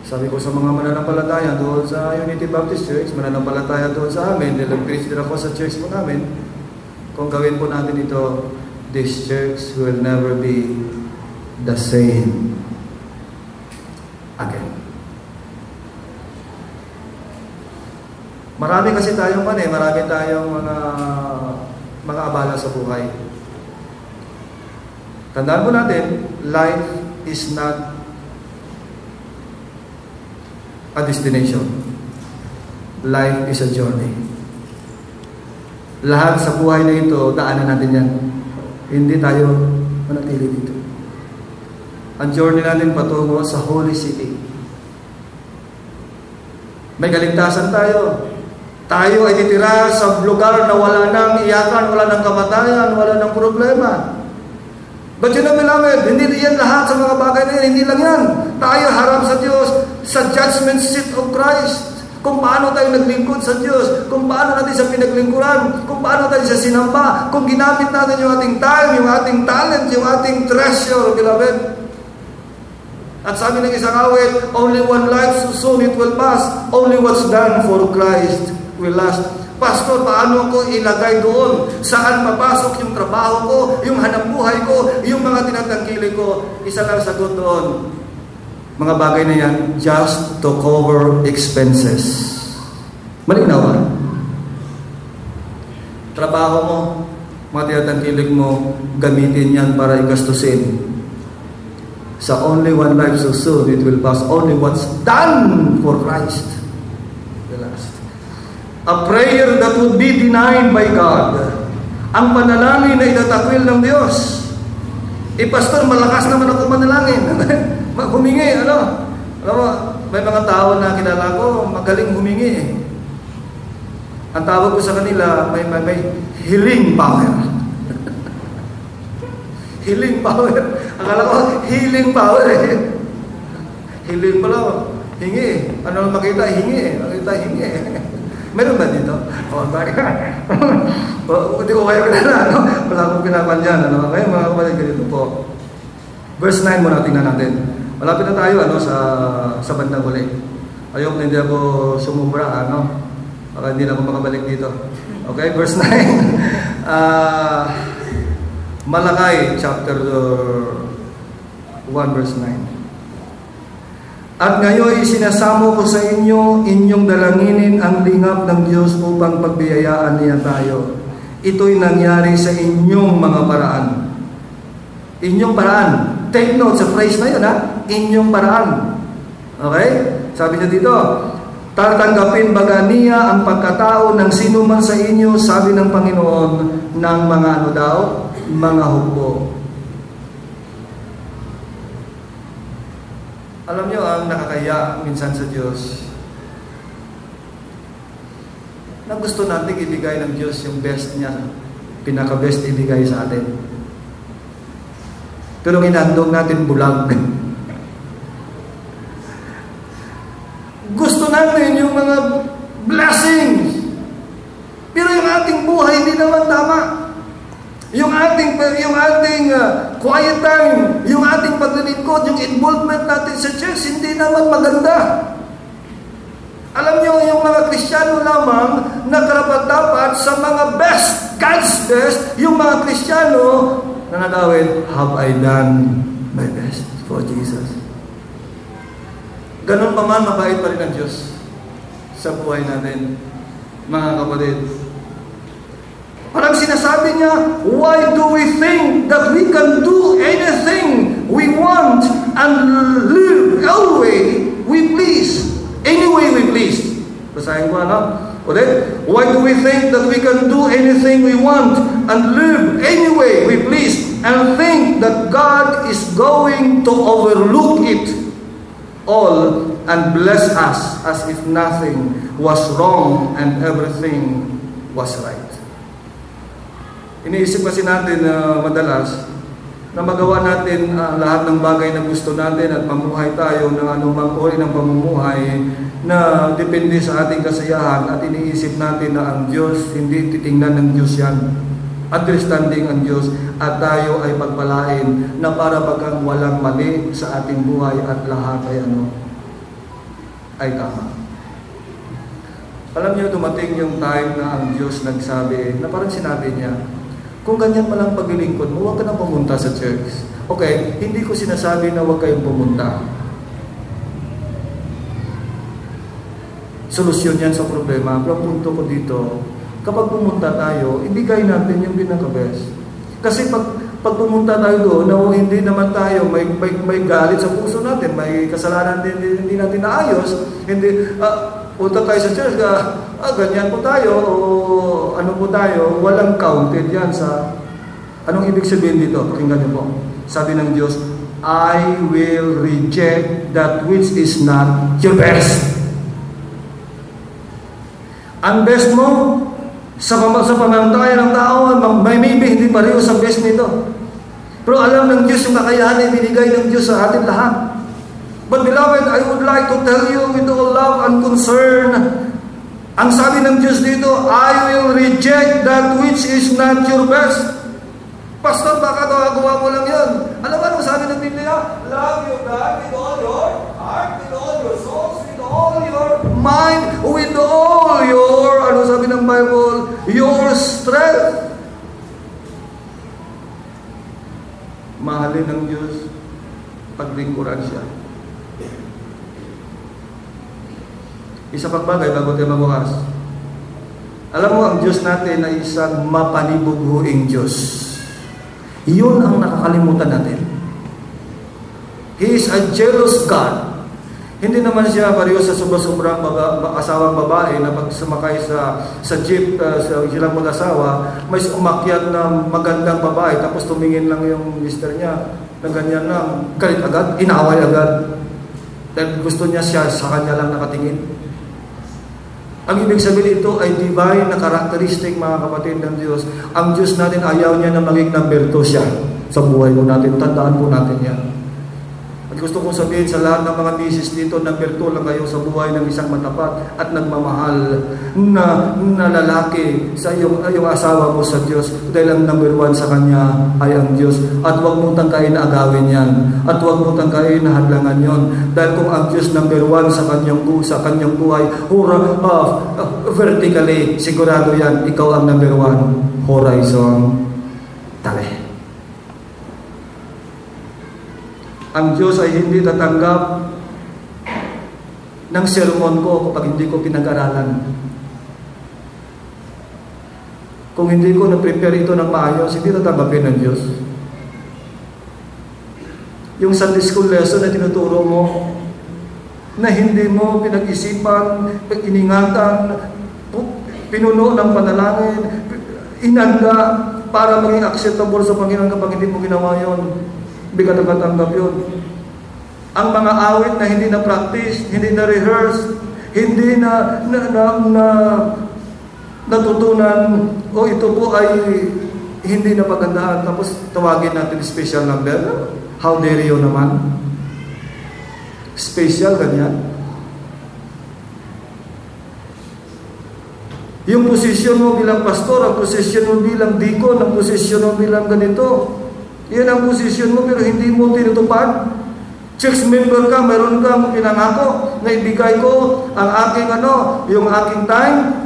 sabi ko sa mga mananampalataya doon sa Unity Baptist Church, mananampalataya doon sa amin, nilagpilid ako sa church po namin, kung gawin po natin ito, this church will never be the same again. Marami kasi tayong marami tayong mga abala sa buhay. Tandaan po natin, life is not a destination. Life is a journey. Lahat sa buhay na ito, daanan natin yan. Hindi tayo manatili dito. Ang journey natin patungo sa Holy City. May kaligtasan tayo. Tayo ay titira sa lugar na wala nang iyakan, wala nang kamatayan, wala nang problema. But beloved, hindi yan lahat sa mga bagay na yan, hindi lang yan. Tayo harap sa Diyos, sa judgment seat of Christ. Kung paano tayo naglingkod sa Diyos, kung paano natin siya pinaglingkuran, kung paano tayo siya sinamba, kung ginamit natin yung ating time, yung ating talent, yung ating treasure, beloved. At sabi ng isang awit, only one life, so soon it will pass. Only what's done for Christ will last. Pastor, paano ko ilagay doon? Saan papasok yung trabaho ko, yung hanapbuhay ko, yung mga tinatangkilik ko? Isa lang sagot doon. Mga bagay na yan, just to cover expenses. Malinaw ba? Trabaho mo, mga tinatangkilik mo, gamitin yan para igastusin. Sa only one life so soon, it will pass. Only what's done for Christ will last. A prayer that would be denied by God. Ang panalangin na itatakwil ng Diyos. Pastor, malakas naman ako manalangin. Humingi, Alam mo, may mga tao na kilala ko, magaling humingi. Ang tawag ko sa kanila, may healing power. Healing power. Akala ko, healing power Healing pala, hingi. Ano makita, hingi. Makita, hingi. Meron ba dito? Bakit? Hindi ko kayo pinala, Wala akong pinapan dyan, Kaya mga kapatid, ganito po. Verse 9 muna, tingnan natin. Malapit na tayo sa bandang huli. Ayok na hindi ako sumubra, baka hindi na ako makabalik dito. Okay, verse 9. Malakay chapter 1 verse 9. At ngayon sinasamo ko sa inyo, inyong dalanginin ang lingap ng Diyos upang pagbiyayaan niya tayo. Ito'y nangyari sa inyong mga paraan. Inyong paraan. Take note sa phrase na yun, inyong paraan. Okay? Sabi niya dito, tatanggapin baga niya ang pagkatao ng sino man sa inyo, sabi ng Panginoon, ng mga mga hukbo. Alam niyo ang nakakaya minsan sa Diyos, na gusto natin ibigay ng Diyos yung best niya, pinaka-best ibigay sa atin. Pero inandong natin bulag. Gusto natin yung mga blessings, pero yung ating buhay hindi naman tama. Yung ating quiet time, yung ating paglilingkod, yung involvement natin sa church, hindi naman maganda. Alam niyo, yung mga Kristiyano lamang na karapat-dapat sa mga best, God's best, yung mga Kristiyano na nagawin, have I done my best for Jesus? Ganun pa man, mabait pa rin ang Diyos sa buhay natin, mga kapatid. Parang sinasabi niya, why do we think that we can do anything we want and live always we please? Anyway we please. Basahin ko, ulit. Why do we think that we can do anything we want and live anyway we please and think that God is going to overlook it all and bless us as if nothing was wrong and everything was right? Iniisip kasi natin madalas na magawa natin lahat ng bagay na gusto natin at mamuhay tayo ng anumang uri ng pamumuhay na depende sa ating kasiyahan, at iniisip natin na ang Diyos, hindi titingnan ng Diyos yan. Understanding ang Diyos at tayo ay pagpalain na para bagang walang mali sa ating buhay at lahat ay tama. Alam niyo, dumating yung time na ang Diyos nagsabi, na parang sinabi niya, kung ganyan malang paglilingkod mo, huwag ka nang pumunta sa church. Okay, hindi ko sinasabi na huwag kayong pumunta. Solusyon yan sa problema. Pero ang punto ko dito, kapag pumunta tayo, ibigay natin yung pinaka-best. Kasi pag pumunta tayo doon, na hindi naman tayo, may galit sa puso natin, may kasalanan din, hindi natin naayos, hindi, punta tayo sa church, ganyan po tayo, o ano po tayo, walang counted yan sa, anong ibig sabihin dito? Pakinggan niyo po. Sabi ng Diyos, I will reject that which is not your best. Ang best mo, sa pamantayan ng tao, maybe hindi pareho sa best nito. Pero alam ng Diyos yung kakayahan na ibinigay ng Diyos sa atin lahat. But beloved, I would like to tell you with all love and concern, ang sabi ng Diyos dito, I will reject that which is not your best. Pastor, baka gawa mo lang yun. Alam mo sabi ng Biblia? Love your God with all your heart, with all your soul, with all your mind, with all your, ano sabi ng Bible? Your strength. Mahalin ng Diyos, paglingkuran siya. Isa pang bagay bago tayo magbukas. Alam mo, ang Diyos natin ay isang mapanibughuing Diyos. Iyon ang nakakalimutan natin. He is a jealous God. Hindi naman siya pareho sa sobrang asawang babae na pag sumakay sa jeep, sa silang mag-asawa, may umakyat na magandang babae tapos tumingin lang yung mister niya na ganyan lang, galit agad, inaway agad. Dahil gusto niya siya sa kanya lang nakatingin. Ang ibig sabihin ito ay divine na karakteristik, mga kapatid ng Diyos. Ang Diyos natin ayaw niya na maging number 2 siya sa buhay mo natin. Tandaan po natin yan. Gusto kong sabihin sa lahat ng mga misis dito, number 2 lang kayo sa buhay ng isang matapat at nagmamahal na lalaki sa iyong asawa mo sa Diyos. Dahil ang number 1 sa Kanya ay ang Diyos. At huwag mo tangkain na agawin yan. At huwag mo tangkain na hadlangan yon. Dahil kung ang Diyos number 1 sa kanyang buhay, vertically, sigurado yan, ikaw ang number 1, horizontally. Ang Diyos ay hindi tatanggap ng sermon ko kapag hindi ko pinag-aralan. Kung hindi ko na-prepare ito ng maayos, hindi tatanggapin ng Diyos. Yung Sunday school lesson na tinuturo mo, na hindi mo pinag-isipan, iningatan, pinuno ng panalangin, inanda para maging acceptable sa Panginoon kapag hindi mo ginawa yun. Hindi ka nakatanggap yun. Ang mga awit na hindi na practice, hindi na rehearse, hindi na natutunan, o ito po ay hindi na pagandaan, tapos tawagin natin special number. How dare you naman? Special, ganyan. Yung posisyon mo bilang pastor, ang posisyon mo bilang deacon, ang posisyon mo bilang ganito, yan ang posisyon mo pero hindi mo tinutupad. Church member ka, meron kang pinangako na ibigay ko ang aking yung aking time,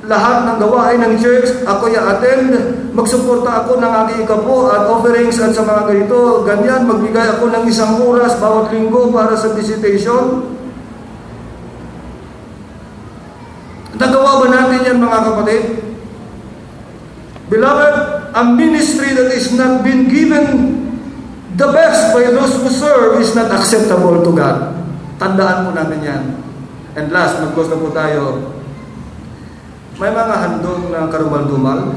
lahat ng gawain ng church, ako i-attend, magsuporta ako ng aking ikapo at offerings at sa mga ganito, ganyan, magbigay ako ng 1 oras bawat linggo para sa visitation. Nagawa ba natin yan, mga kapatid? Beloved, a ministry that is not been given the best by those who serve is not acceptable to God. Tandaan po natin yan. And last, mag-close na po tayo. May mga handog na karumal-dumal,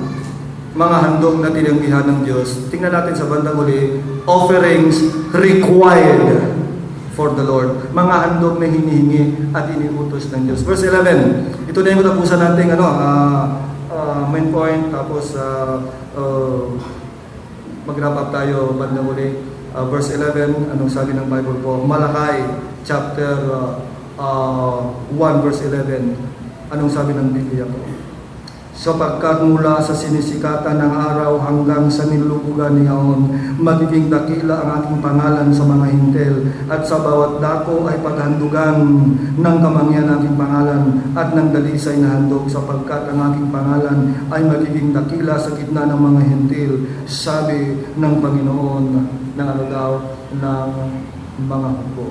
mga handog na tinanggihan ng Diyos. Tingnan natin sa bandang uli, offerings required for the Lord. Mga handog na hinihingi at iniutos ng Diyos. Verse 11, ito na yung katapusan natin main point, tapos mag-wrap up tayo bandang uli. Verse 11, anong sabi ng Bible po? Malakay, chapter 1, verse 11. Anong sabi ng Biblia po? Sapagkat mula sa sinisikatan ng araw hanggang sa nilulubugan niyaon, magiging dakila ang aking pangalan sa mga hintel, at sa bawat dako ay paghandugan ng kamangyan ng aking pangalan at ng dalisay na handog, sapagkat ang aking pangalan ay magiging dakila sa gitna ng mga hintil, sabi ng Panginoon ng ng mga hukbo.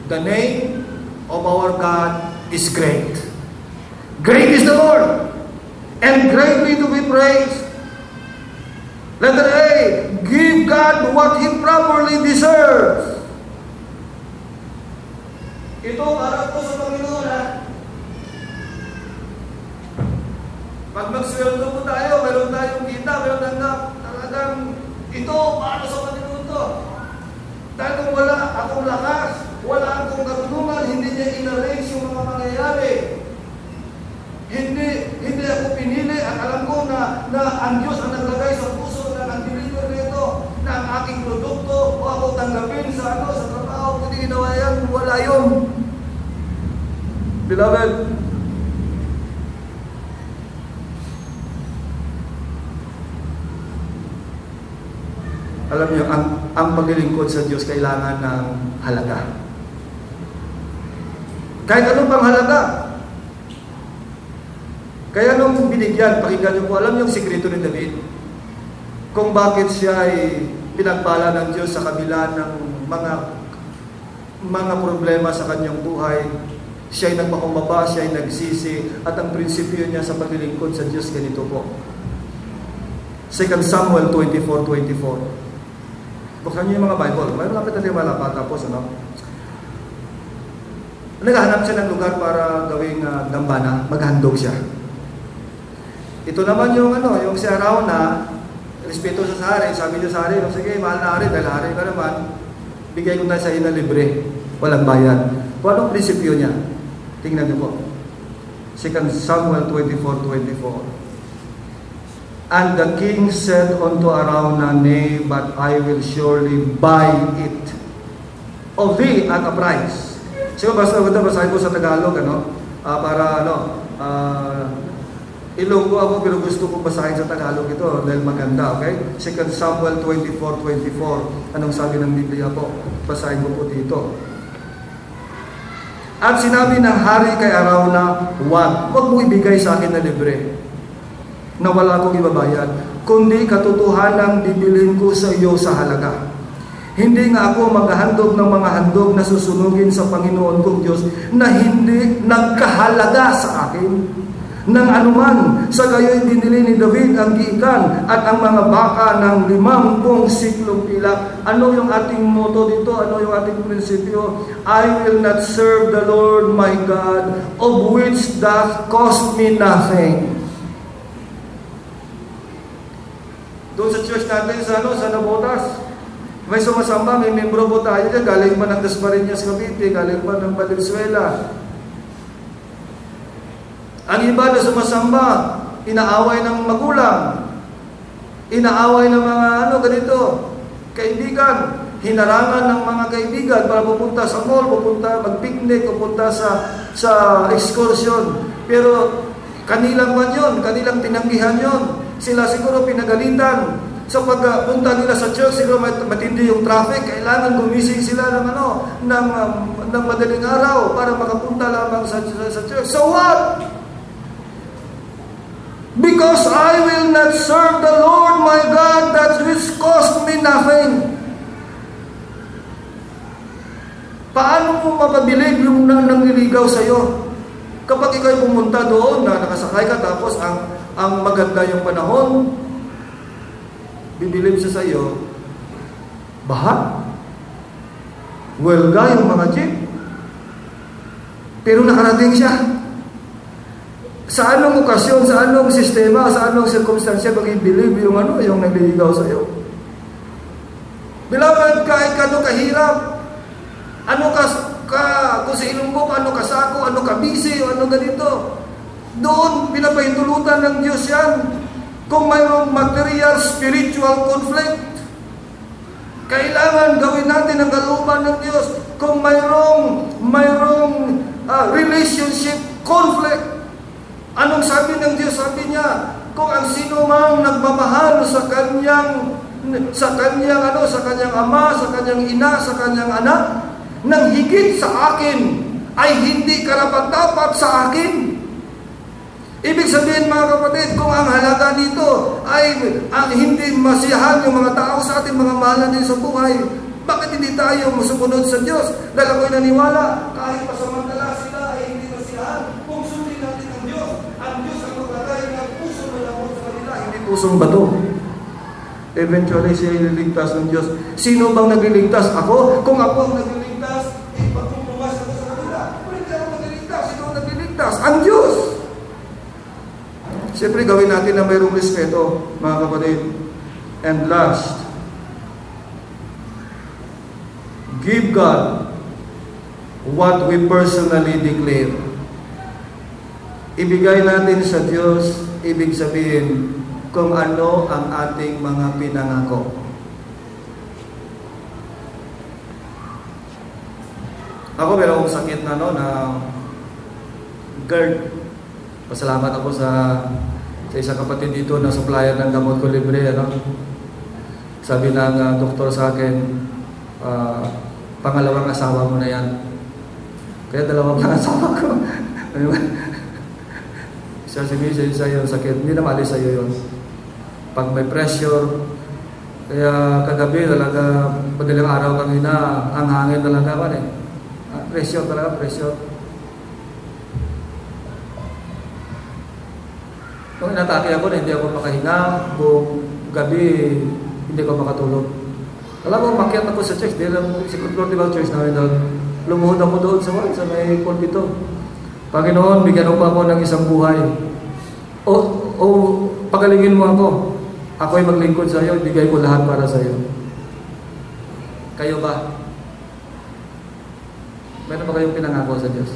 The name of our God is great. Great is the Lord, and greatly to be praised. Letter A, give God what He properly deserves. Ito para po sa Panginoon, ha? Pag magsweldo po tayo, meron tayong kita, meron talagang ito para sa Panginoon to. Dahil kung wala akong lakas, wala akong katulungan, hindi niya in-arrange yung mga mangyayari. Hindi ako pinili at alam ko na ang Diyos ang naglagay sa puso na ang deliver nito na ang aking produkto o ako tanggapin sa trabaho. Hindi ginawa yan, wala yun. Beloved, alam niyo, ang paglilingkod sa Diyos kailangan ng halaga. Kahit anong pang halaga. Kaya nung binigyan, pakinggan niyo po, alam niyo yung sikreto ni David? Kung bakit siya ay pinagpala ng Diyos sa kabila ng mga problema sa kanyang buhay. Siya ay nagpakumbaba, siya ay nagsisi, at ang prinsipyo niya sa paglilingkod sa Diyos ganito po. 2 Samuel 24:24. Buksan niyo yung mga Bible. Mayroon lapit natin malapa, tapos naghahanap siya ng lugar para gawing dambana, maghandog siya. Ito naman yung yung si Arauna, respeto sa hari, sabi niya sa hari, sige, mahal na hari, dahil hari ka naman, bigay ko na sa ina libre, walang bayad. Kung anong prinsipyo niya? Tingnan niyo po. 2 Samuel 24:24. And the king said unto Arauna, Nay, but I will surely buy it of thee at a price. Siguro basahin ko sa Tagalog, Ilonggo ako pero gusto ko basahin sa Tagalog ito dahil maganda, okay? 2 Samuel 24:24. Anong sabi ng Biblia po? Basahin ko po dito. At sinabi ng hari kay Arauna, wag mo ibigay sa akin na libre, na wala akong ibabayad, kundi katotohanan bibilhin ko sa iyo sa halaga. Hindi nga ako maghahandog ng mga handog na susunugin sa Panginoon kong Diyos na hindi nagkahalaga sa akin ng anuman. Sa gayo'y binili ni David ang giikan at ang mga baka ng 50 siklong pilak. Ano yung ating motto dito? Ano yung ating prinsipyo? I will not serve the Lord my God, of which doth cost me nothing. Doon sa church natin sa Nabotas, may sumasamba, may membro po tayo dyan, galing pa ng Dasmariñas, Cavite, galing pa ng Valenzuela. Ang iba na sumasamba, inaaway ng magulang, inaaway ng mga kaibigan, hinarangan ng mga kaibigan para pupunta sa mall, pupunta mag-picnic, pupunta sa excursion. Pero kanilang kanilang tinanggihan yon. Sila siguro pinagalitan. Sa pagpunta nila sa church, siguro matindi yung traffic, kailangan gumising sila ng madaling araw para makapunta lamang sa church. So what? Because I will not serve the Lord my God, that which cost me nothing. Paano mo mapabilib yung nangliligaw sa iyo? Kapag ikaw'y pumunta doon na nakasakay ka tapos ang maganda yung panahon, bibilib siya sa iyo, baha, welga yung mga jeep, pero nakarating siya. Sa anong okasyon, sa anong sistema, sa anong sirkumstansya mag-ibilib yung nagliligaw sa iyo? Beloved, kahit kano kahirap, kung sa Ilonggo, ano kasako, ano kabisi, o ano ganito, doon pinapahintulutan ng Diyos yan. Kung mayroong material, spiritual conflict, kailangan gawin natin ang kalooban ng Diyos. Kung mayroong relationship conflict, anong sabi ng Diyos? Sabi niya, kung ang sino mang nagmamahal sa kanyang ama, sa kanyang ina, sa kanyang anak, nang higit sa akin, ay hindi karapat-dapat sa akin. Ibig sabihin, mga kapatid, kung ang halaga dito ay hindi masiyahan yung mga tao sa ating mga mahal din sa buhay, bakit hindi tayo masumunod sa Diyos? Dahil ako'y naniwala, kahit pasamantala sila ay hindi masiyahan, kung sundin natin ang Diyos ang maglagay ng puso na lamang sa kanila, hindi pusong bato. Eventually, siya ililigtas ng Diyos. Sino bang nagliligtas? Ako? Kung ako ang nagliligtas, pagpupumas ako sa kanila. Kung hindi ako nagliligtas, sino ang nagliligtas? Ang Diyos! Siyempre, gawin natin na mayroong respeto, mga kapatid. And last, give God what we personally declare. Ibigay natin sa Diyos, ibig sabihin, kung ano ang ating mga pinangako. Ako meron akong sakit na GERD. Pasalamat ako sa isang kapatid dito na supplier ng gamot ko libre. Sabi ng doktor sa akin, pangalawang asawa mo na yan. Kaya dalawang lang asawa ko. Isa yung sakit. Hindi na maalis sa'yo yun. Pag may pressure, kaya kagabi talaga, madaling araw kanina, ang hangin talaga pressure talaga, pressure. Kung inatake ako na hindi ako makahinga, buong gabi hindi ko makatulog. Alam mo, makiat ako sa church, dahil si Lord Diba Church namin doon. Lumuhod ako doon sa may pulpito. Panginoon, bigyan mo pa ako ng isang buhay. O pagalingin mo ako. Ako'y maglingkod sa iyo, ibigay ko lahat para sa iyo. Kayo ba? Meron ba kayong pinangako sa Diyos?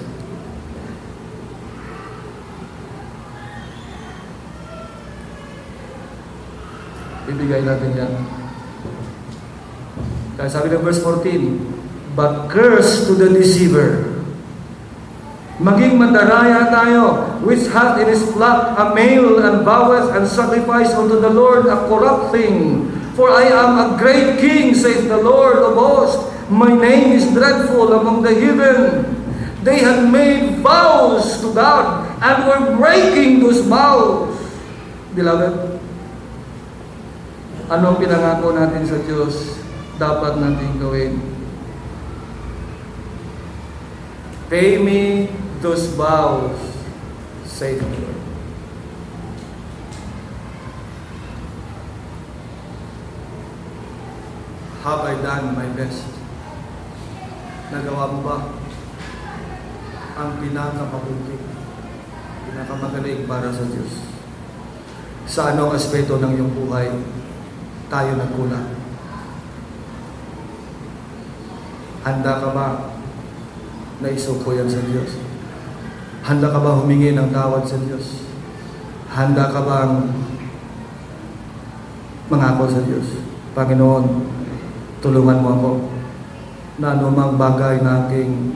ibigay natin yan. Kaya sabi ng verse 14, but curse to the deceiver. Maging madaraya tayo, which hath in his flock a male, and voweth and sacrifice unto the Lord a corrupt thing. For I am a great king, saith the Lord of hosts. My name is dreadful among the heathen. They had made vows to God, and were breaking those vows. Beloved, anong pinangako natin sa Diyos dapat natin gawin? Pay me those vows, saith the Lord. Have I done my best? Nagawa mo ba ang pinakamabuti, pinakamagaling para sa Diyos? Sa anong aspeto ng iyong buhay tayo nagkulang? Handa ka ba na isuko yan sa Diyos? Handa ka ba humingi ng tawad sa Diyos? Handa ka bang mangako sa Diyos? Panginoon, tulungan mo ako na anumang bagay na aking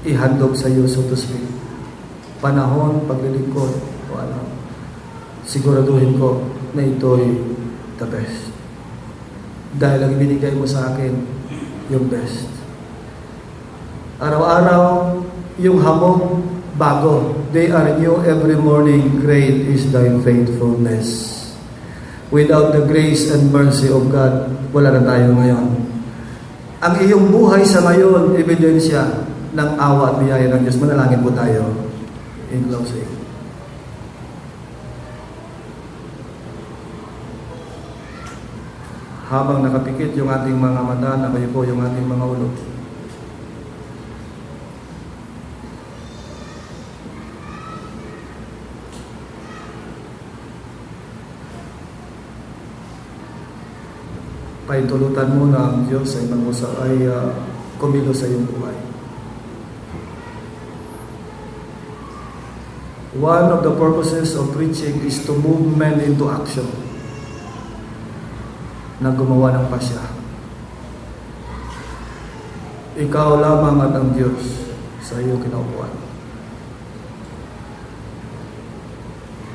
ihandog sa iyo, so to speak. Panahon, paglilingkod, o ano, siguraduhin ko na ito'y the best. Dahil ang ibinigay mo sa akin, yung best. Araw-araw, yung hamon, bago. They are new every morning. Great is thy faithfulness. Without the grace and mercy of God, wala na tayo ngayon. Ang iyong buhay sa ngayon, ebidensya ng awa at biyaya ng Diyos. Manalangin po tayo. In closing. Habang nakapikit yung ating mga mata, nakayo po yung ating mga ulo. Paintulutan mo na ang Diyos ay kumilos sa iyong buhay. One of the purposes of preaching is to move men into action, na gumawa ng pasya. Ikaw lamang at ang Diyos sa iyong kinaupuan.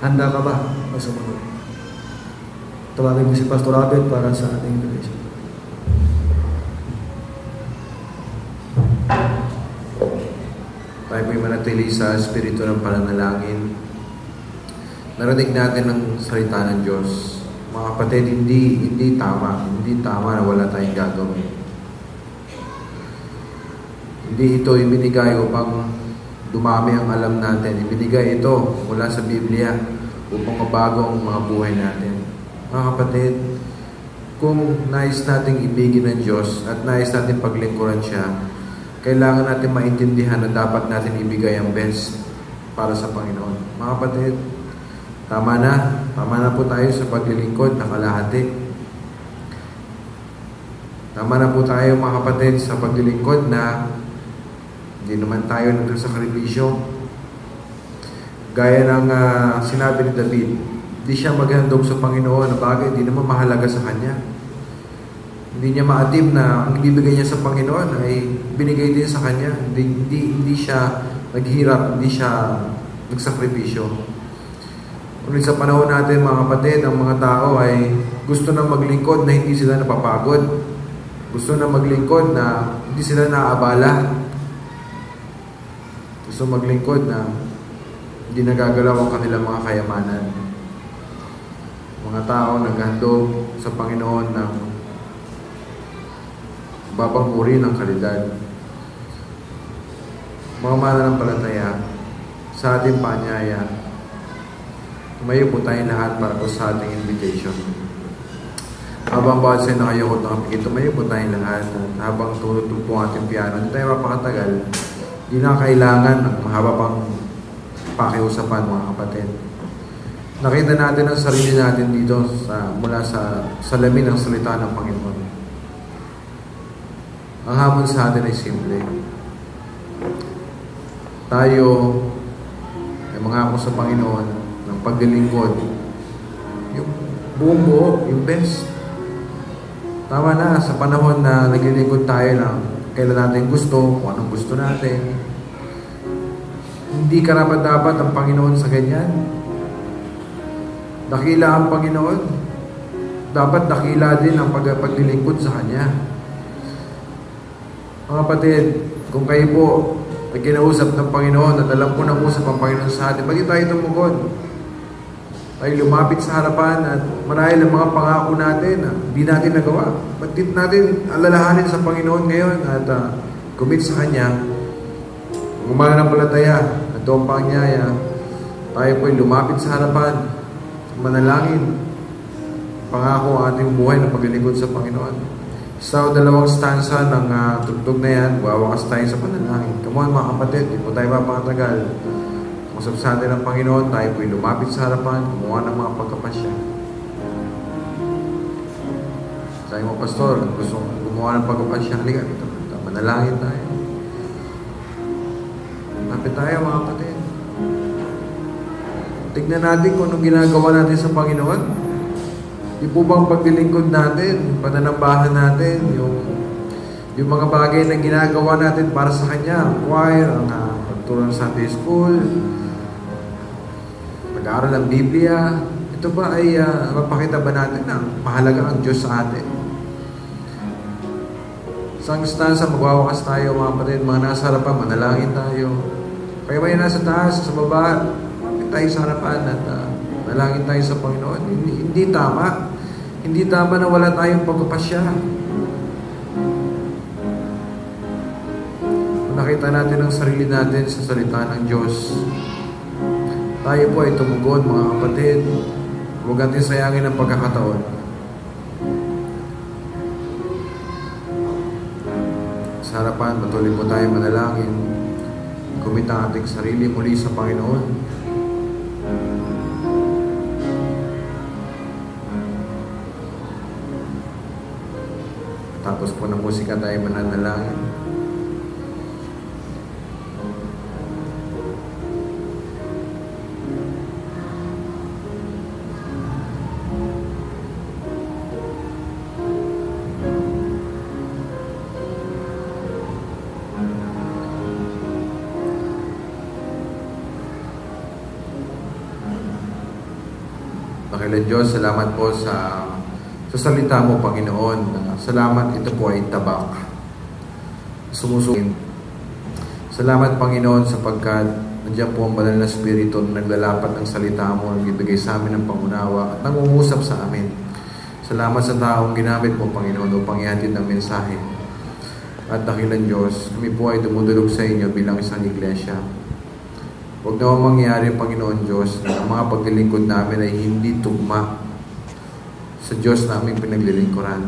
Handa ka ba na sumunod? Tawagin ko si Pastor Abed para sa ating invitation. Tayo po'y manatili sa espiritu ng pananalangin. Narinig natin ang salita ng Diyos. Mga kapatid, hindi tama na wala tayong gagawin. Hindi ito ibinigay upang dumami ang alam natin. Ibinigay ito mula sa Biblia upang mabago ang mga buhay natin. Mga kapatid, kung nais nating ibigin ng Diyos at nais nating paglingkuran siya, kailangan natin maintindihan na dapat natin ibigay ang best para sa Panginoon. Mga kapatid, tama na po tayo sa paglilingkod na kalahati. Tama na po tayo, mga kapatid, sa paglilingkod na hindi naman tayo nagsakripisyo. Gaya ng sinabi ni David, hindi siya maghandog sa Panginoon na bagay, hindi naman mahalaga sa kanya. Hindi niya maadim na ang ibibigay niya sa Panginoon ay binigay din sa kanya. Hindi siya naghirap, hindi siya nagsakripisyo. Ngunit sa panahon natin, mga kapatid, ang mga tao ay gusto na maglingkod na hindi sila napapagod. Gusto na maglingkod na hindi sila naaabala. Gusto maglingkod na hindi nagagalaw ang kanilang mga kayamanan. Mga tao naghandog sa Panginoon ng babang uri ng kalidad. Mga mananampalataya, sa ating paanyaya, tumayo po tayong lahat para po sa ating invitation. Habang bawat sa nakayukot na kapikit, tumayo po tayong lahat. Habang tutugtog po ang ating piano, hindi tayo mapakatagal. Hindi na kailangan ng mahaba pang pakiusapan, mga kapatid. Nakita natin ang sarili natin dito mula sa salamin ng salita ng Panginoon. Ang hamon sa atin ay simple. Tayo ay mangako sa Panginoon ng paglilingkod. Yung buong buo, yung best. Tama na, sa panahon na naglilingkod tayo na kailan natin gusto, kung anong gusto natin. Hindi karapat-dapat ang Panginoon sa ganyan. Dakila ang Panginoon. Dapat dakila din ang paglilingkod sa Kanya. Mga kapatid, kung kayo po ay kinausap ng Panginoon at alam po na usap ang Panginoon sa atin, bakit tayo tumugon? Tayo lumapit sa harapan at marahil ang mga pangako natin na hindi natin nagawa. Ba't natin alalahanin sa Panginoon ngayon at commit sa Kanya? Kung mananampalataya at ito ang pangyaya, tayo po ay lumapit sa harapan, manalangin, pangako ang ating buhay na paglilingkod sa Panginoon. Sa dalawang stanza ng tugtog na yan, wawakas tayo sa panalangin. Come on mga kapatid, hindi po tayo mapakatagal. Usap sa atin ng Panginoon, tayo po'y lumapit sa harapan, gumawa ng mga pagkapasya. Sabi mo, Pastor, gusto gumawa ng pagkapasya, halika dito. Manalangin tayo. Lapit tayo mga kapatid. Tignan natin kung anong ginagawa natin sa Panginoon. Di po bang paglilingkod natin, pananambahan natin, yung mga bagay na ginagawa natin para sa Kanya, ang choir, ang pagturo ng Sunday School, pag-aaral ng Biblia, ito ba ay mapakita ba natin na mahalaga ang Diyos sa atin? Sa stanza, magwawakas tayo mga kapatid, mga nasa harapan, manalangin tayo. Kaya may nasa taas, sa baba, mapit tayo sa harapan at manalangin tayo sa Panginoon. Hindi tama. Hindi tama na wala tayong pagkapasya. Kung nakita natin ang sarili natin sa salita ng Diyos, tayo po ay tumugon mga kapatid. Huwag natin sayangin ang pagkakataon. Sa harapan, patuloy po tayo manalangin. Commit ang ating sarili muli sa Panginoon. Tapos po ng musika tayo mananalangin. Dakilang Diyos, salamat po sa salita mo, Panginoon. Salamat, ito po ay tabak. Sumusukin. Salamat, Panginoon, sapagkat nandiyan po ang banal na Espiritu na naglalapat ng salita mo, nagbibigay sa amin ng pangunawa at nangungusap sa amin. Salamat sa taong ginamit mo, Panginoon, upang ihatid ng mensahe. At dakilang Diyos, kami po ay dumudulog sa inyo bilang isang iglesia. Huwag naman mangyari, Panginoon Diyos, na ang mga paglilingkod namin ay hindi tugma sa Diyos naming pinaglilingkuran.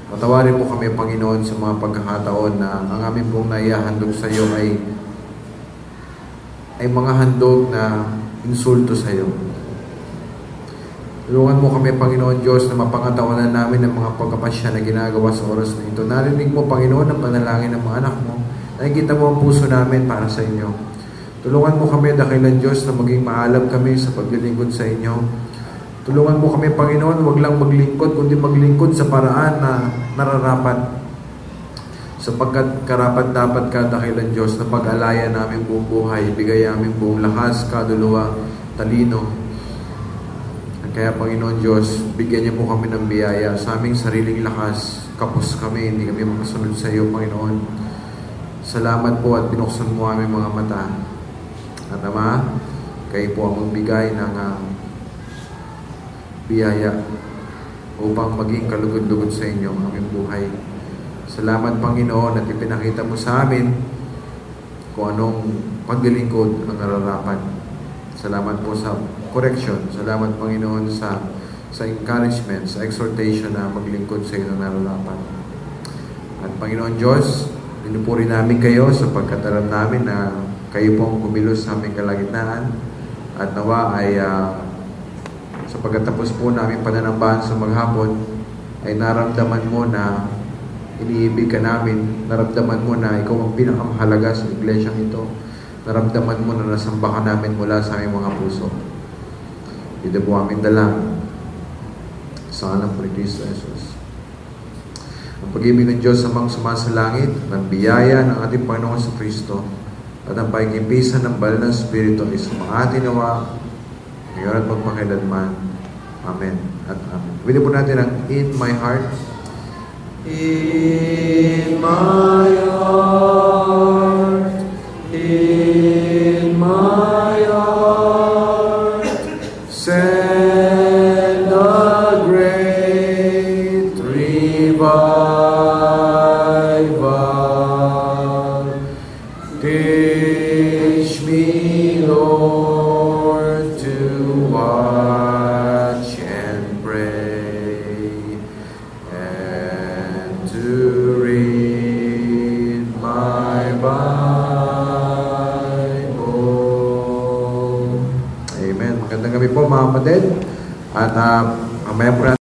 Patawarin mo kami, Panginoon, sa mga pagkakataon na ang aming pong naihahandog sa iyo ay mga handog na insulto sa iyo. Tulungan mo kami, Panginoon Diyos, na mapangatawanan namin ang mga pagkapasya na ginagawa sa oras na ito. Narinig mo, Panginoon, ang panalangin ng mga anak mo. Nakikita mo ang puso namin para sa inyo. Tulungan mo kami, dakilang Diyos, na maging maalab kami sa paglilingkod sa inyo. Tulungan mo kami, Panginoon, huwag lang maglingkod, kundi maglingkod sa paraan na nararapat. Sapagkat karapat-dapat ka, dakilang Diyos, na pag-alaya namin buong buhay, ibigay namin buong lakas, kaduluwa, talino. At kaya, Panginoon Diyos, bigyan niyo po kami ng biyaya sa aming sariling lakas. Kapos kami, hindi kami makasunod sa iyo, Panginoon. Salamat po at binuksan mo aming mga mata. At Ama, kayo po ang magbigay ng biyaya upang maging kalugod-lugod sa inyo ang aming buhay. Salamat, Panginoon, at ipinakita mo sa amin kung anong paglilingkod ang nararapat. Salamat po sa correction. Salamat, Panginoon, sa encouragement, sa exhortation na maglingkod sa iyo ng nararapat. At Panginoon Diyos, pinupuri namin kayo sapagkat alam namin na kayo po ang kumilos sa aming kalagitnaan at nawa ay sa pagkatapos po namin pananambahan sa maghapon ay naramdaman mo na iniibig ka namin, naramdaman mo na ikaw ang pinakamahalaga sa iglesyang ito, naramdaman mo na nasamba ka namin mula sa aming mga puso. Ito po aming dala Sa ngalan po ni Kristo Jesus. Ang pag-ibig ng Diyos amang sumasalangit, ng biyaya ng ating Panginoon sa Kristo, at ang pagkikipisan ng banal ng Espiritu ay sumangati nawa, ngayon at magpakailanman. Amen at amen. Pwede po natin ang In My Heart. In my heart, in my heart, send a great revival. Teach me, Lord, to watch and pray, and to read my Bible. Amen. Magandang gabi po mga kapatid. At mamaya po